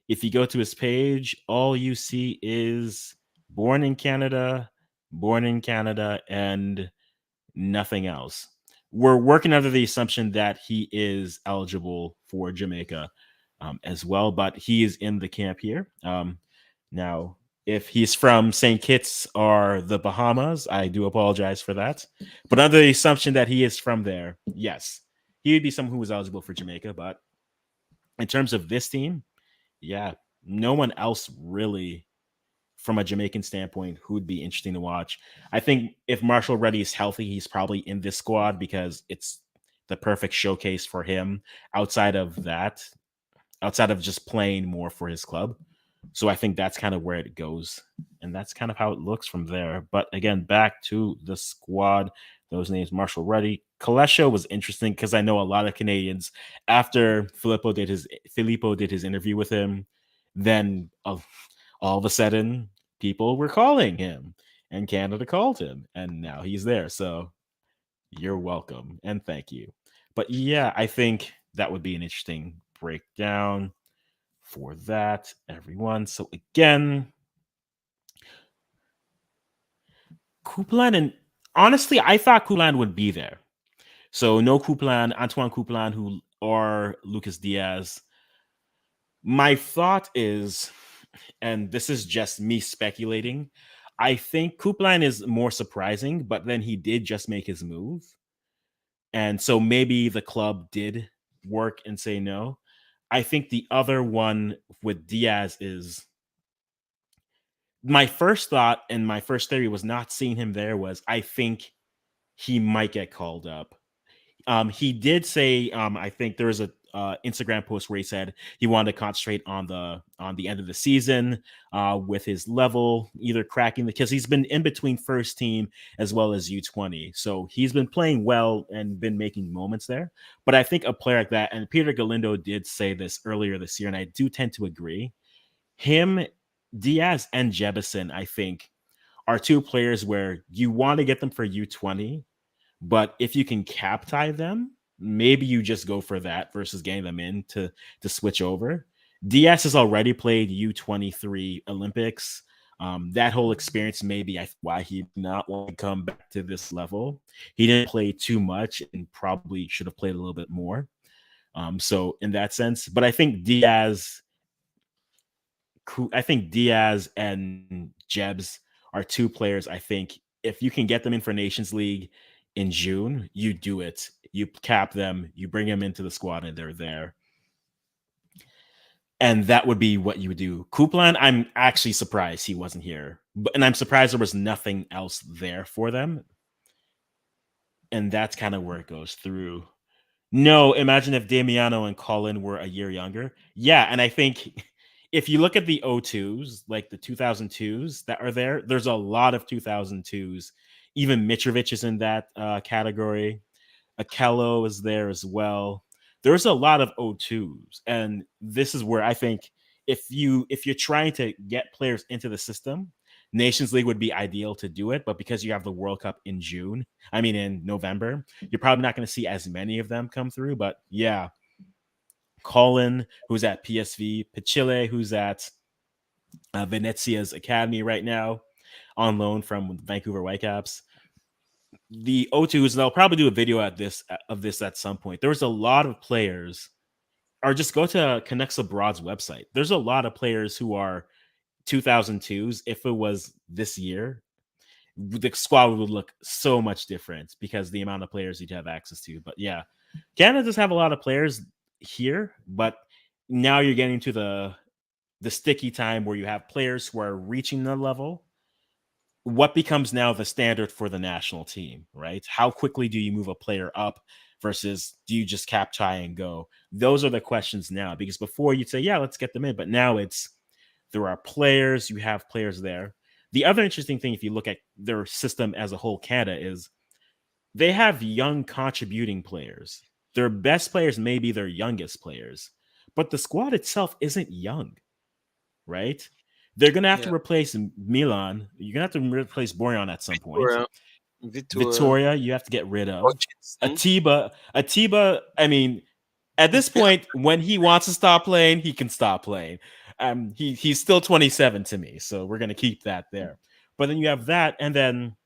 if you go to his page, all you see is born in Canada, and nothing else. We're working under the assumption that he is eligible for Jamaica as well, but he is in the camp here. Now, if he's from St. Kitts or the Bahamas, I do apologize for that. But under the assumption that he is from there, yes, he would be someone who was eligible for Jamaica. But in terms of this team, yeah, no one else really from a Jamaican standpoint who would be interesting to watch. I think if Marshall Reddy is healthy, he's probably in this squad because it's the perfect showcase for him outside of just playing more for his club. So I think that's kind of where it goes. And that's kind of how it looks from there. But again, back to the squad. Those names: Marshall Reddy. Kalesho was interesting because I know a lot of Canadians, after Filippo did his interview with him, then all of a sudden people were calling him. and Canada called him, and now he's there. So you're welcome and thank you. But yeah, I think that would be an interesting breakdown for that, everyone. So again, Coupland, and honestly, I thought Coupland would be there. So no Coupland, Antoine Coupland, who or Lucas Diaz. My thought is, and this is just me speculating, I think Coupland is more surprising, but then he did just make his move. And so maybe the club did work and say no. I think the other one with Diaz is my first thought and my first theory was not seeing him there was I think he might get called up. He did say, I think there was a Instagram post where he said he wanted to concentrate on the end of the season with his level, either cracking because he's been in between first team as well as U20, so he's been playing well and been making moments there. But I think a player like that, and Peter Galindo did say this earlier this year, and I do tend to agree. Him, Diaz, and Jebison, I think, are two players where you want to get them for U20. But if you can cap tie them, maybe you just go for that versus getting them in to switch over. Diaz has already played U23 Olympics. That whole experience maybe why he did not want to come back to this level. He didn't play too much and probably should have played a little bit more. So in that sense, but I think Diaz and Jebs are two players. I think if you can get them in for Nations League in June, you do it. You cap them, you bring them into the squad, and they're there. And that would be what you would do. Coupland, I'm actually surprised he wasn't here. And I'm surprised there was nothing else there for them. And that's kind of where it goes through. No, imagine if Damiano and Colin were a year younger. Yeah, and I think if you look at the O2s, like the 2002s that are there, there's a lot of 2002s. Even Mitrovic is in that category. Akello is there as well. There's a lot of O2s, and this is where I think if you're trying to get players into the system, Nations League would be ideal to do it. But because you have the World Cup in in November, you're probably not going to see as many of them come through. But yeah, Colin, who's at PSV, Pichile, who's at Venezia's academy right now, on loan from Vancouver Whitecaps. The O2s, they'll probably do a video of this at some point. There was a lot of players, or just go to Connects Abroad's website. There's a lot of players who are 2002s. If it was this year, the squad would look so much different because the amount of players you'd have access to. But yeah, Canada does have a lot of players here, but now you're getting to the sticky time where you have players who are reaching the level. What becomes now the standard for the national team, right? How quickly do you move a player up versus do you just cap tie and go? Those are the questions now, because before you'd say, yeah, let's get them in. But now there are players, you have players there. The other interesting thing, if you look at their system as a whole, Canada, is they have young contributing players. Their best players may be their youngest players, but the squad itself isn't young, right? They're going to have to replace Milan. You're going to have to replace Borjan at some point. Victoria, you have to get rid of. Atiba, I mean, at this point, when he wants to stop playing, he can stop playing. He's still 27 to me, so we're going to keep that there. But then you have that, and then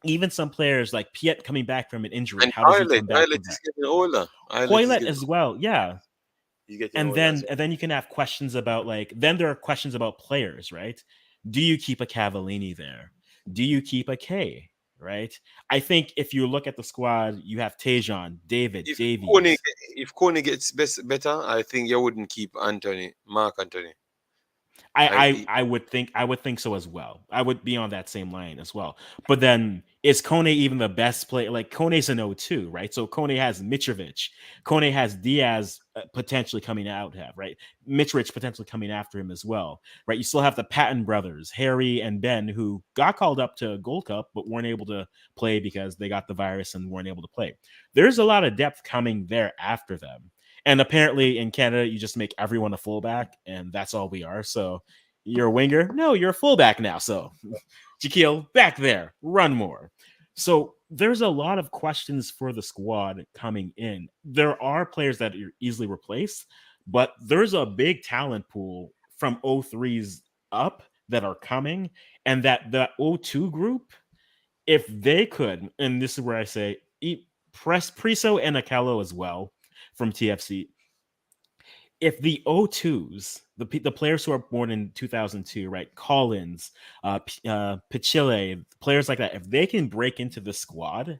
even some players like Piet coming back from an injury. And how does he come back? Eyelet is getting older. Hoylett as well, yeah. And then you can have questions about then there are questions about players, right? Do you keep a Cavallini there? Do you keep a K, right? I think if you look at the squad, you have Tejan, David, Davies. If Kone gets better, I think you wouldn't keep Mark Anthony. I would think so as well. I would be on that same line as well. But then is Kone even the best player? Like Kone's an O2, right? So Kone has Mitrovic. Kone has Diaz potentially coming out, right? Mitrovic potentially coming after him as well, right? You still have the Patton brothers, Harry and Ben, who got called up to Gold Cup but weren't able to play because they got the virus and weren't able to play. There's a lot of depth coming there after them. And apparently in Canada, you just make everyone a fullback, and that's all we are. So you're a winger? No, you're a fullback now. So Shaquille, back there, run more. So there's a lot of questions for the squad coming in. There are players that are easily replaced, but there's a big talent pool from O3s up that are coming, and that the O2 group, if they could, and this is where I say press Preso and Akello as well from TFC, if the O2s, the players who are born in 2002, right, Collins, Pichile, players like that, if they can break into the squad,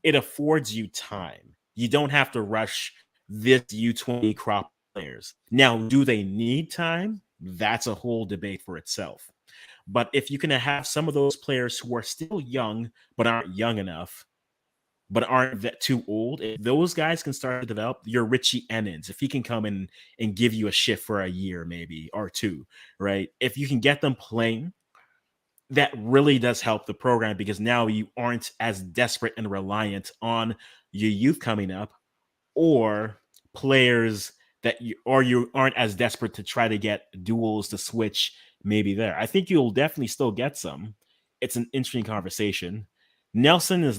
it affords you time. You don't have to rush this U20 crop of players. Now, do they need time? That's a whole debate for itself. But if you can have some of those players who are still young but aren't young enough, but aren't that too old, if those guys can start to develop, your Richie Ennins, if he can come in and give you a shift for a year maybe or two, right? If you can get them playing, that really does help the program because now you aren't as desperate and reliant on your youth coming up or players you aren't as desperate to try to get duels to switch maybe there. I think you'll definitely still get some. It's an interesting conversation. Nelson was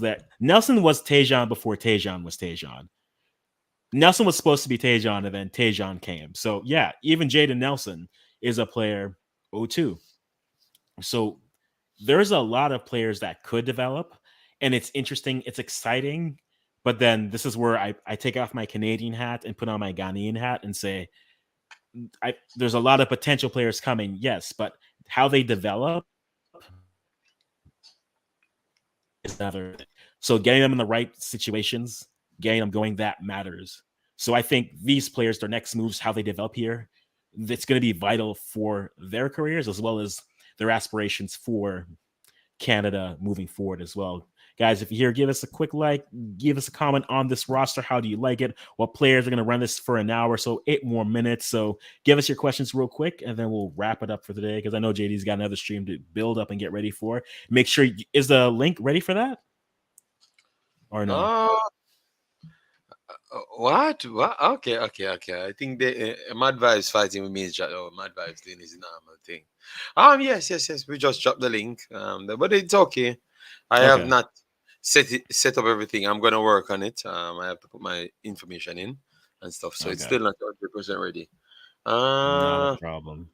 Tejan before Tejan was Tejan. Nelson was supposed to be Tejan and then Tejan came. So yeah, even Jaden Nelson is a player O2. So there's a lot of players that could develop, and it's interesting, it's exciting. But then this is where I take off my Canadian hat and put on my Ghanaian hat and say, there's a lot of potential players coming, yes, but how they develop is another thing. So getting them in the right situations, getting them going, that matters. So I think these players, their next moves, how they develop here, it's going to be vital for their careers as well as their aspirations for Canada moving forward as well. Guys, if you're here, give us a quick like, give us a comment on this roster. How do you like it? What players are going to run this for an hour? So 8 more minutes. So give us your questions real quick, and then we'll wrap it up for today because I know JD's got another stream to build up and get ready for. Make sure, is the link ready for that? Or no? What? What? Okay, okay, okay. I think the Mad Vibes fighting with me is just Mad Vibes doing his normal thing. Yes, yes, yes. We just dropped the link. But it's okay. I have Okay. not set up everything. I'm gonna work on it. I have to put my information in and stuff, so it's Okay. still not 100% ready. Not a Uh, problem.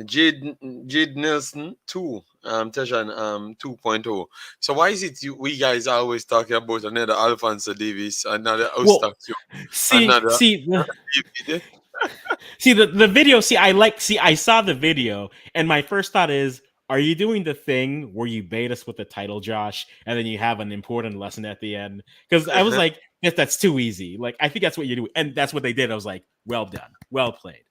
Jade Nelson 2, Tejan 2.0. So why is it we guys are always talking about another Alfonso Davis, another Well, Eustaquio, see, another see, David? see the video. I saw the video, and my first thought is, are you doing the thing where you bait us with the title, Josh, and then you have an important lesson at the end? Because I was like, yes, that's too easy. Like, I think that's what you do, and that's what they did. I was like, well done, well played,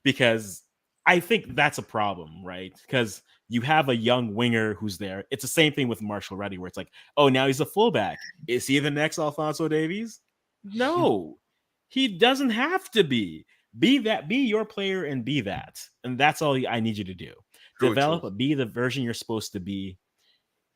because I think that's a problem, right? Because you have a young winger who's there. It's the same thing with Marshall Ruddy, where it's like, oh, now he's a fullback. Is he the next Alfonso Davies? No, he doesn't have to be. Be your player and be that. And that's all I need you to do. True, true. Develop, be the version you're supposed to be.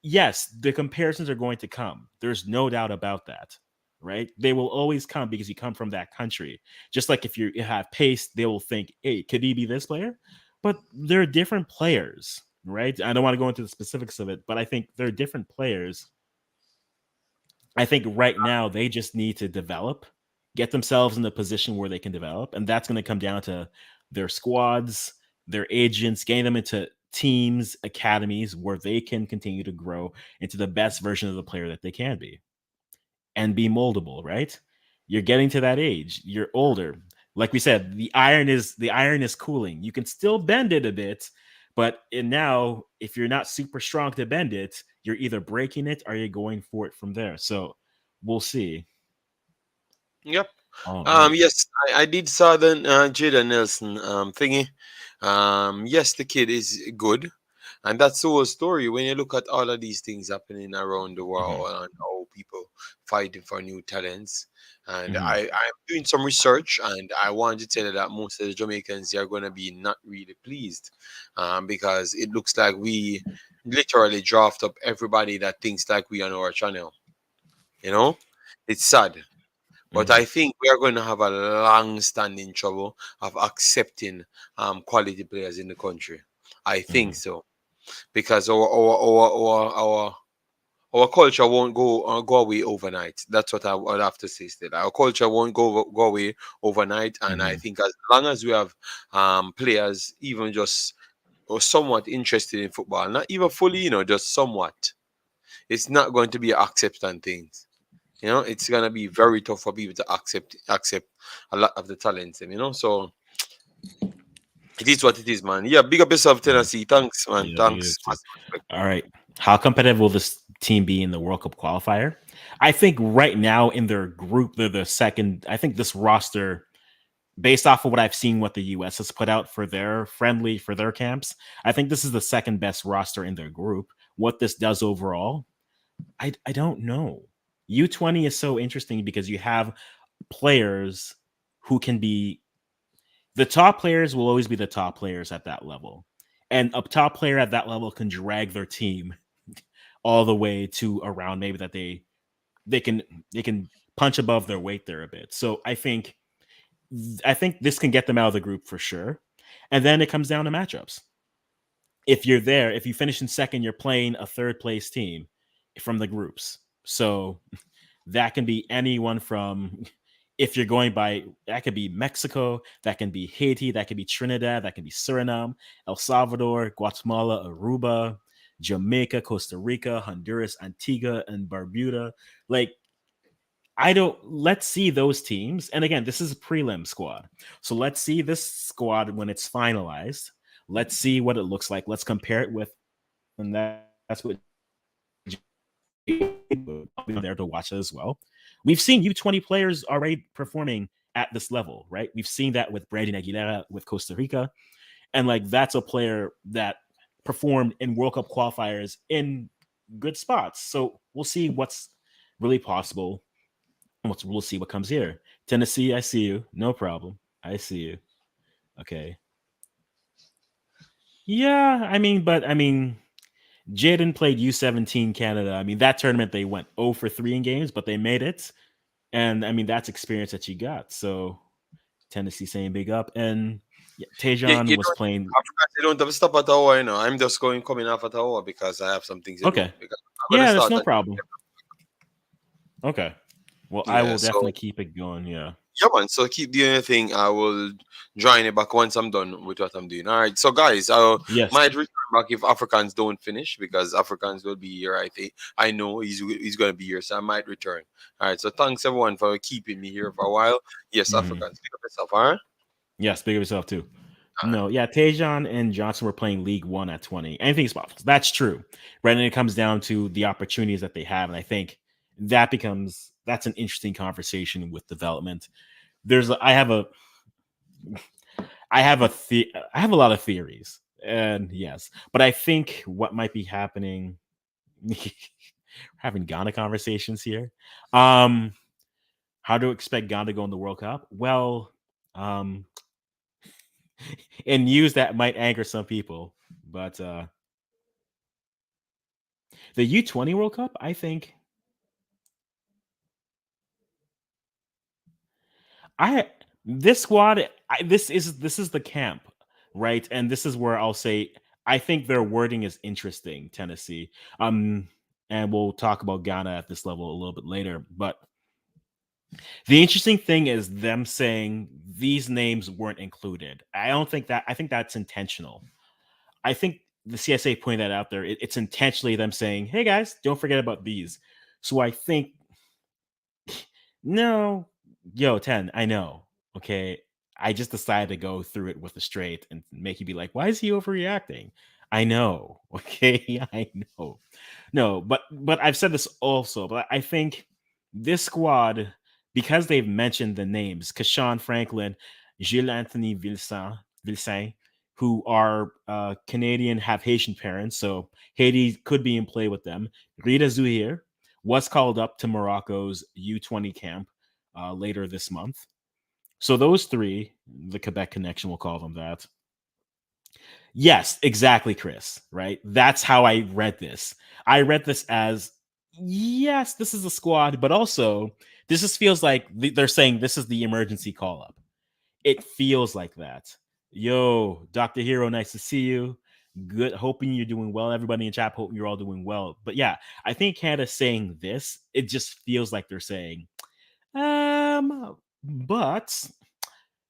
Yes, the comparisons are going to come. There's no doubt about that, right? They will always come because you come from that country. Just like if you have pace, they will think, hey, could he be this player? But they're different players, right? I don't want to go into the specifics of it, but I think they're different players. I think right now they just need to develop, get themselves in a position where they can develop, and that's going to come down to their squads, their agents, getting them into teams, academies where they can continue to grow into the best version of the player that they can be and be moldable, right? You're getting to that age. You're older. Like we said, the iron is cooling. You can still bend it a bit, but now if you're not super strong to bend it, you're either breaking it or you're going for it from there. So we'll see. Yep. All right. Yes, I did saw the Jada Nelson thingy. Yes, the kid is good. And that's the whole story when you look at all of these things happening around the Mm-hmm. world and how people fighting for new talents. And Mm-hmm. I'm doing some research and I want to tell you that most of the Jamaicans are going to be not really pleased because it looks like we literally draft up everybody that thinks like we on our channel. You know, it's sad. But Mm-hmm. I think we are going to have a long-standing trouble of accepting quality players in the country. I think Mm-hmm. so. because our culture won't go away overnight. That's what I would have to say still. Our culture won't go away overnight, and I Hmm. think as long as we have players even just or somewhat interested in football, not even fully, just somewhat, it's not going to be accepting things. It's gonna be very tough for people to accept a lot of the talents, So it is what it is, man. Yeah, big up yourself, Yeah, Tennessee. Thanks, man. yeah, big Thanks. ups too. Massive respect. All right. How competitive will this team be in the World Cup qualifier? I think right now in their group, they're the second. I think this roster, based off of what I've seen, what the US has put out for their friendly, for their camps, I think this is the second best roster in their group. What this does overall, I don't know. U20 is so interesting because you have players who can be the top players will always be the top players at that level. And a top player at that level can drag their team all the way to around maybe that they can they can punch above their weight there a bit. So I think this can get them out of the group for sure. And then it comes down to matchups. If you're there, if you finish in second, you're playing a third place team from the groups. So that can be anyone from, if you're going by, that could be Mexico, that can be Haiti, that can be Trinidad, that can be Suriname, El Salvador, Guatemala, Aruba, Jamaica, Costa Rica, Honduras, Antigua, and Barbuda. Like, let's see those teams. And again, this is a prelim squad. So let's see this squad when it's finalized. Let's see what it looks like. Let's compare it with, and that's what I'll be there to watch it as well. We've seen U20 players already performing at this level, right? We've seen that with Brandon Aguilera with Costa Rica. And like that's a player that performed in World Cup qualifiers in good spots. So we'll see what's really possible. We'll see what comes here. Tennessee, I see you. No problem. I see you. Okay. Yeah, Jaden played U17 Canada. I mean, that tournament they went 0 for 3 in games, but they made it. And I mean, that's experience that you got. So Tennessee saying big up. And yeah, Yeah, Tejan you was don't. playing. I forgot you don't have to stop at hour. I'm just coming off at hour because I have some things to do. Okay. Because I'm gonna Yeah, that's start. no problem. Okay. Well, I Yeah. will definitely So keep it going. Yeah. yeah, man. So keep doing your thing. I will join it back once I'm done with what I'm doing. All right. So guys, I Yes. might return back if Africans don't finish because Africans will be here. I think I know he's gonna be here, so I might return. All right. So thanks everyone for keeping me here for a while. Yes, Hmm. Africans, pick up yourself. All right. Yes. Big of yourself too. No, yeah, Tejan and Johnson were playing League One at 20. Anything's possible. That's true. Right. And it comes down to the opportunities that they have. And I think that's an interesting conversation with development. I have a lot of theories. And yes. But I think what might be happening having Ghana conversations here. Um, how to expect Ghana to go in the World Cup? Well, um, in news that might anger some people, but the U20 World Cup, I think I this squad this is the camp, right? And this is where I'll say I think their wording is interesting, Tennessee. And we'll talk about Ghana at this level a little bit later, but the interesting thing is them saying these names weren't included. I think that's intentional. I think the CSA pointed that out there. It's intentionally them saying, "Hey guys, don't forget about these." So I think no, yo, 10, I know. Okay. I just decided to go through it with a straight and make you be like, why is he overreacting? I know. Okay. I know. No, but I've said this also, but I think this squad, because they've mentioned the names, Kashawn Franklin, Gilles Anthony Vilsain, who are Canadian, have Haitian parents, so Haiti could be in play with them. Rita Zuhir was called up to Morocco's U20 camp later this month. So those three, the Quebec connection, we'll call them that. Yes, exactly, Chris. Right? That's how I read this. I read this as yes, this is a squad, but also this just feels like they're saying this is the emergency call up. It feels like that. Yo, Dr. Hero, nice to see you. Good. Hoping you're doing well. Everybody in chat, hoping you're all doing well. But yeah, I think Canada's saying this. It just feels like they're saying, but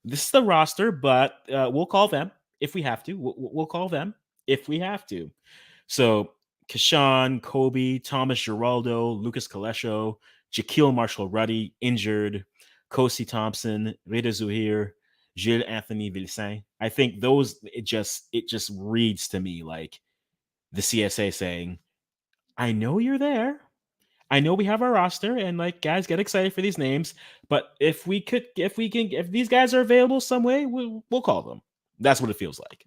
this is the roster, but we'll call them if we have to. We'll call them if we have to. So Kashan, Kobe, Thomas Giraldo, Lucas Kalesho, Jaquil Marshall-Ruddy, injured, Kosi Thompson, Reda Zuhir, Gilles Anthony Vilsain. I think those it just reads to me like the CSA saying, I know you're there. I know we have our roster and like guys get excited for these names, but if these guys are available some way, we'll call them. That's what it feels like.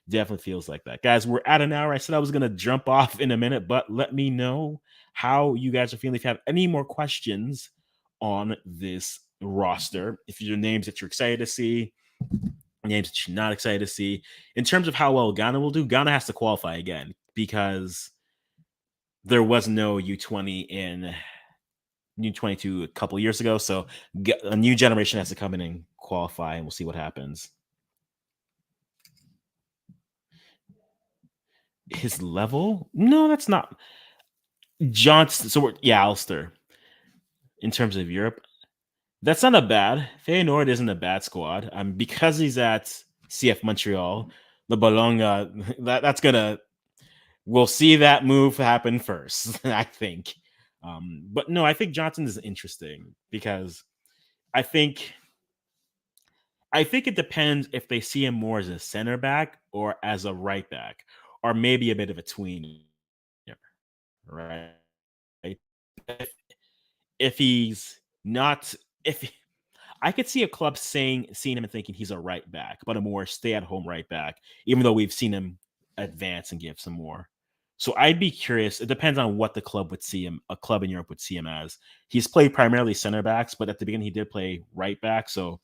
Definitely feels like that. Guys, we're at an hour. I said I was going to jump off in a minute, but let me know how you guys are feeling. If you have any more questions on this roster, if you're names that you're excited to see, names that you're not excited to see. In terms of how well Ghana will do, Ghana has to qualify again because there was no U20 in U22 a couple years ago. So a new generation has to come in and qualify, and we'll see what happens. His level? No, that's not. Johnson. So Ulster. In terms of Europe, that's not a bad. Feyenoord isn't a bad squad. Because he's at CF Montreal, the Bologna. That's gonna. We'll see that move happen first, I think. But no, I think Johnson is interesting because I think it depends if they see him more as a center back or as a right back, or maybe a bit of a tweener, right? If he's not, if I could see a club seeing him and thinking he's a right back, but a more stay-at-home right back, even though we've seen him advance and give some more. So I'd be curious. It depends on what the club would see him. A club in Europe would see him as. He's played primarily center backs, but at the beginning he did play right back. So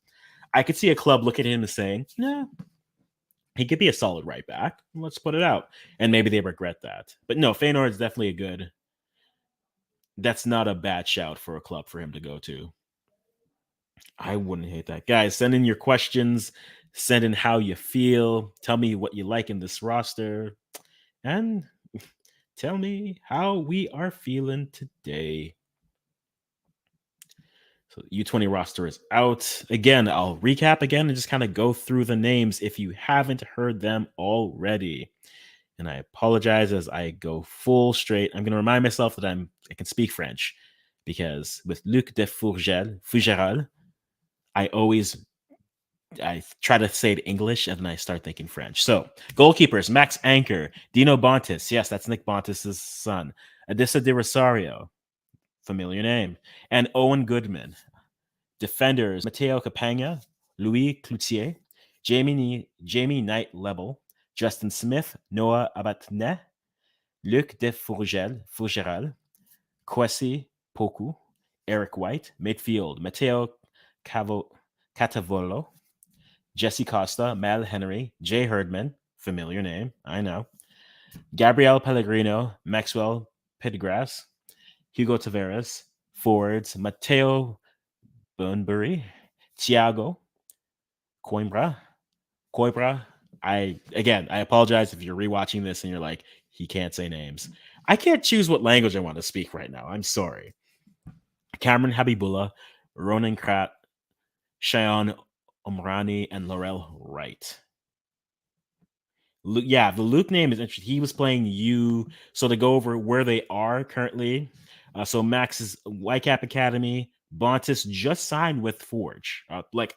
I could see a club look at him and saying, "Nah, he could be a solid right back. Let's put it out." And maybe they regret that. But no, Feyenoord is definitely a good. That's not a bad shout for a club for him to go to. I wouldn't hate that. Guys, send in your questions. Send in how you feel. Tell me what you like in this roster. And tell me how we are feeling today. So U20 roster is out. Again, I'll recap again and just kind of go through the names if you haven't heard them already. And I apologize as I go full straight. I'm going to remind myself that I can speak French because with Luc de Fougerolles, I try to say it English and then I start thinking French. So goalkeepers, Max Anchor, Dino Bontis. Yes, that's Nick Bontis' son. Adisa de Rosario, familiar name. And Owen Goodman. Defenders, Matteo Campagna, Loïc Cloutier, Jamie Knight-Lebel, Justin Smith, Noah Abatneh, Luc de Fougerolles, Kwasi, Poku, Eric White. Midfield, Matteo Catavolo, Jesse Costa, Maël Henry, Jay Herdman, familiar name, I know. Gabrielle Pellegrino, Maxwell Piepgrass, Hugo Tavares. Forwards, Matteo Bunbury, Tiago, Coimbra. I apologize if you're rewatching this and you're like, he can't say names. I can't choose what language I want to speak right now. I'm sorry. Cameron Habibullah, Ronan Krat, Shayon Omrani, and Laurel Wright. The Luke name is interesting. He was playing U. So to go over where they are currently. So Max's Whitecap Academy. Bontis just signed with Forge.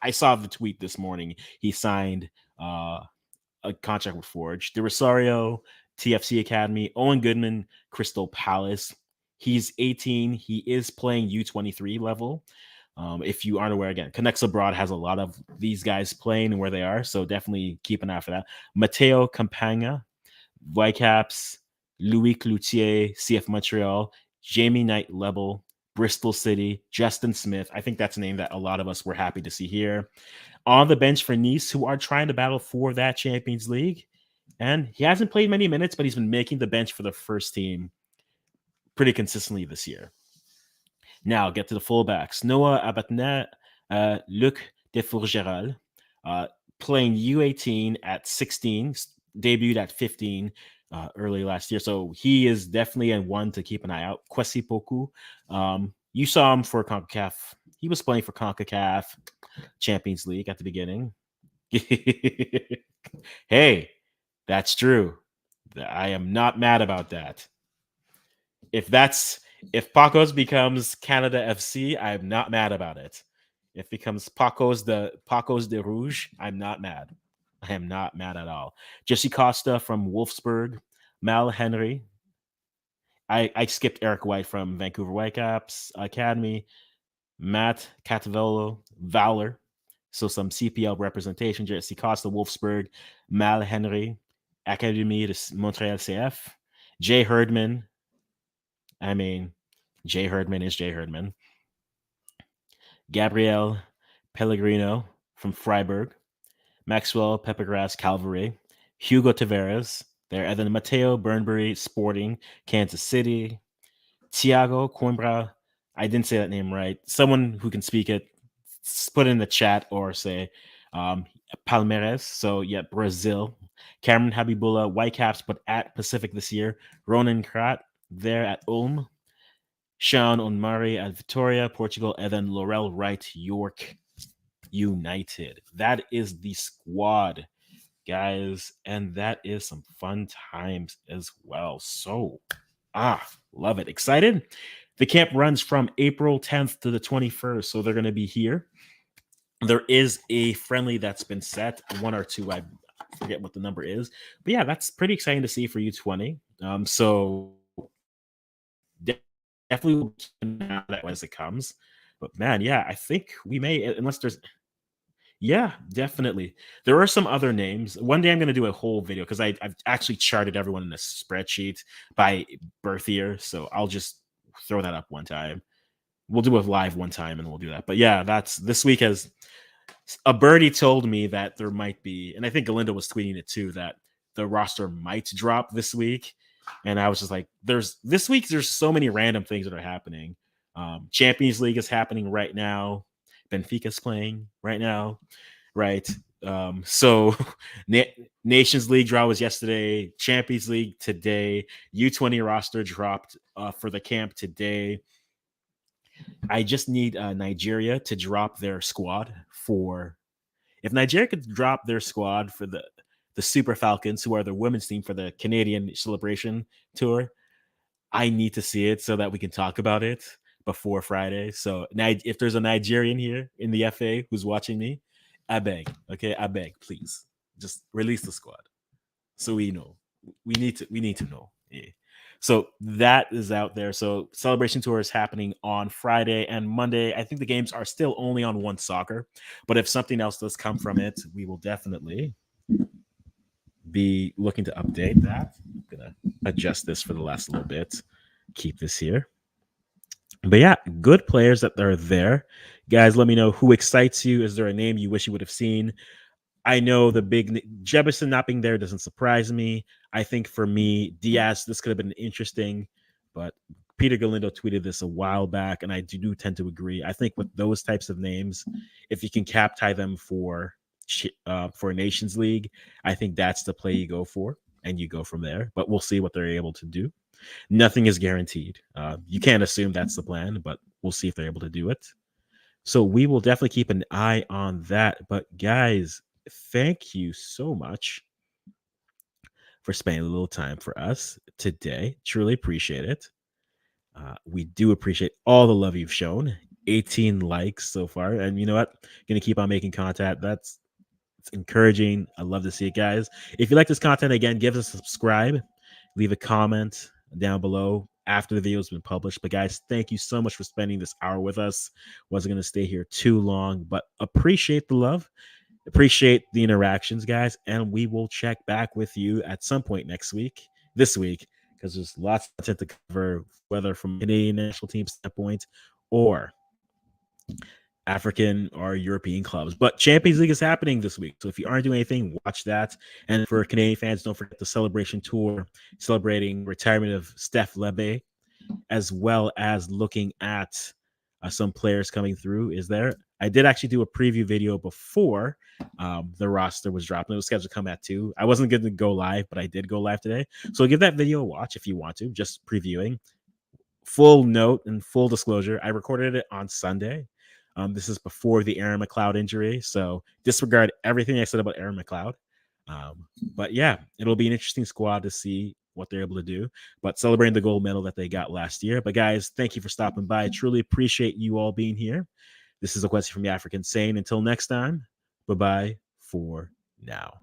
I saw the tweet this morning. He signed a contract with Forge. The Rosario TFC Academy. Owen Goodman, Crystal Palace. He's 18. He is playing U23 level. If you aren't aware, again, Connects Abroad has a lot of these guys playing and where they are, so definitely keep an eye for that. Matteo Campagna, Whitecaps, Louis Cloutier, CF Montreal, Jamie Knight-Lebel, Bristol City, Justin Smith. I think that's a name that a lot of us were happy to see here. On the bench for Nice, who are trying to battle for that Champions League. And he hasn't played many minutes, but he's been making the bench for the first team pretty consistently this year. Now, get to the fullbacks. Noah Abatneh, Luc de Fougerolles, playing U18 at 16, debuted at 15 early last year. So he is definitely a one to keep an eye out. Kwasi Poku, you saw him for Concacaf. He was playing for Concacaf Champions League at the beginning. Hey, that's true. I am not mad about that. If Pacos becomes Canada FC, I'm not mad about it. If it becomes Pacos de Rouge, I'm not mad. I am not mad at all. Jesse Costa from Wolfsburg, Mal Henry. I skipped Eric White from Vancouver Whitecaps Academy, Matt Catavolo, Valor. So some CPL representation. Jesse Costa, Wolfsburg, Mal Henry, Académie de Montréal CF, Jay Herdman. I mean, Jay Herdman is Jay Herdman. Gabrielle Pellegrino from Freiburg, Maxwell Piepgrass Calvary, Hugo Tavares there, and then Matteo Bunbury Sporting, Kansas City, Tiago Coimbra. I didn't say that name right. Someone who can speak it, put it in the chat or say Palmeiras. So yeah, Brazil. Cameron Habibullah, Whitecaps, but at Pacific this year. Ronan Krat there at Ulm. Sean Onmari at Victoria, Portugal, and then Laurel Wright, York United. That is the squad, guys, and that is some fun times as well. So, love it. Excited? The camp runs from April 10th to the 21st, so they're going to be here. There is a friendly that's been set, one or two. I forget what the number is, but yeah, that's pretty exciting to see for U20. So definitely will know that as it comes. But man, yeah, I think we may, unless there's, yeah, definitely. There are some other names. One day I'm going to do a whole video because I've actually charted everyone in a spreadsheet by birth year. So I'll just throw that up one time. We'll do a live one time and we'll do that. But yeah, that's this week. As a birdie told me that there might be, and I think Galinda was tweeting it too, that the roster might drop this week. And I was just like, there's so many random things that are happening. Champions League is happening right now. Benfica's playing right now, right? So Nations League draw was yesterday. Champions League today. U20 roster dropped for the camp today. I just need Nigeria to drop their squad for. If Nigeria could drop their squad for the Super Falcons, who are the women's team for the Canadian Celebration Tour, I need to see it so that we can talk about it before Friday. So if there's a Nigerian here in the FA who's watching me, I beg, okay, I beg, please, just release the squad so we know. We need to know. Yeah. So that is out there. So Celebration Tour is happening on Friday and Monday. I think the games are still only on One Soccer, but if something else does come from it, we will definitely be looking to update that. I'm gonna adjust this for the last little bit. Keep this here. But yeah, good players that are there. Guys, let me know who excites you. Is there a name you wish you would have seen? I know the big Jefferson not being there doesn't surprise me. I think for me, Diaz, this could have been interesting, but Peter Galindo tweeted this a while back, and I do tend to agree. I think with those types of names, if you can cap tie them for Nations League, I think that's the play you go for, and you go from there. But we'll see what they're able to do. Nothing is guaranteed. You can't assume that's the plan, but we'll see if they're able to do it. So we will definitely keep an eye on that. But guys, thank you so much for spending a little time for us today. Truly appreciate it. We do appreciate all the love you've shown. 18 likes so far. And you know what? Gonna keep on making content. It's encouraging. I love to see it, guys. If you like this content, again, give us a subscribe. Leave a comment down below after the video has been published. But guys, thank you so much for spending this hour with us. Wasn't going to stay here too long, but appreciate the love. Appreciate the interactions, guys. And we will check back with you at some point this week, because there's lots of content to cover, whether from Canadian national team standpoint or African or European clubs. But Champions League is happening this week. So if you aren't doing anything, watch that. And for Canadian fans, don't forget the Celebration Tour celebrating retirement of Steph Lebe, as well as looking at some players coming through is there. I did actually do a preview video before the roster was dropping. It was scheduled to come at 2. I wasn't going to go live, but I did go live today. So give that video a watch if you want to, just previewing. Full note and full disclosure, I recorded it on Sunday. This is before the Aaron McLeod injury, so disregard everything I said about Aaron McLeod. But yeah, it'll be an interesting squad to see what they're able to do, but celebrating the gold medal that they got last year. But guys, thank you for stopping by. I truly appreciate you all being here. This is a question from the African Sane. Until next time, bye-bye for now.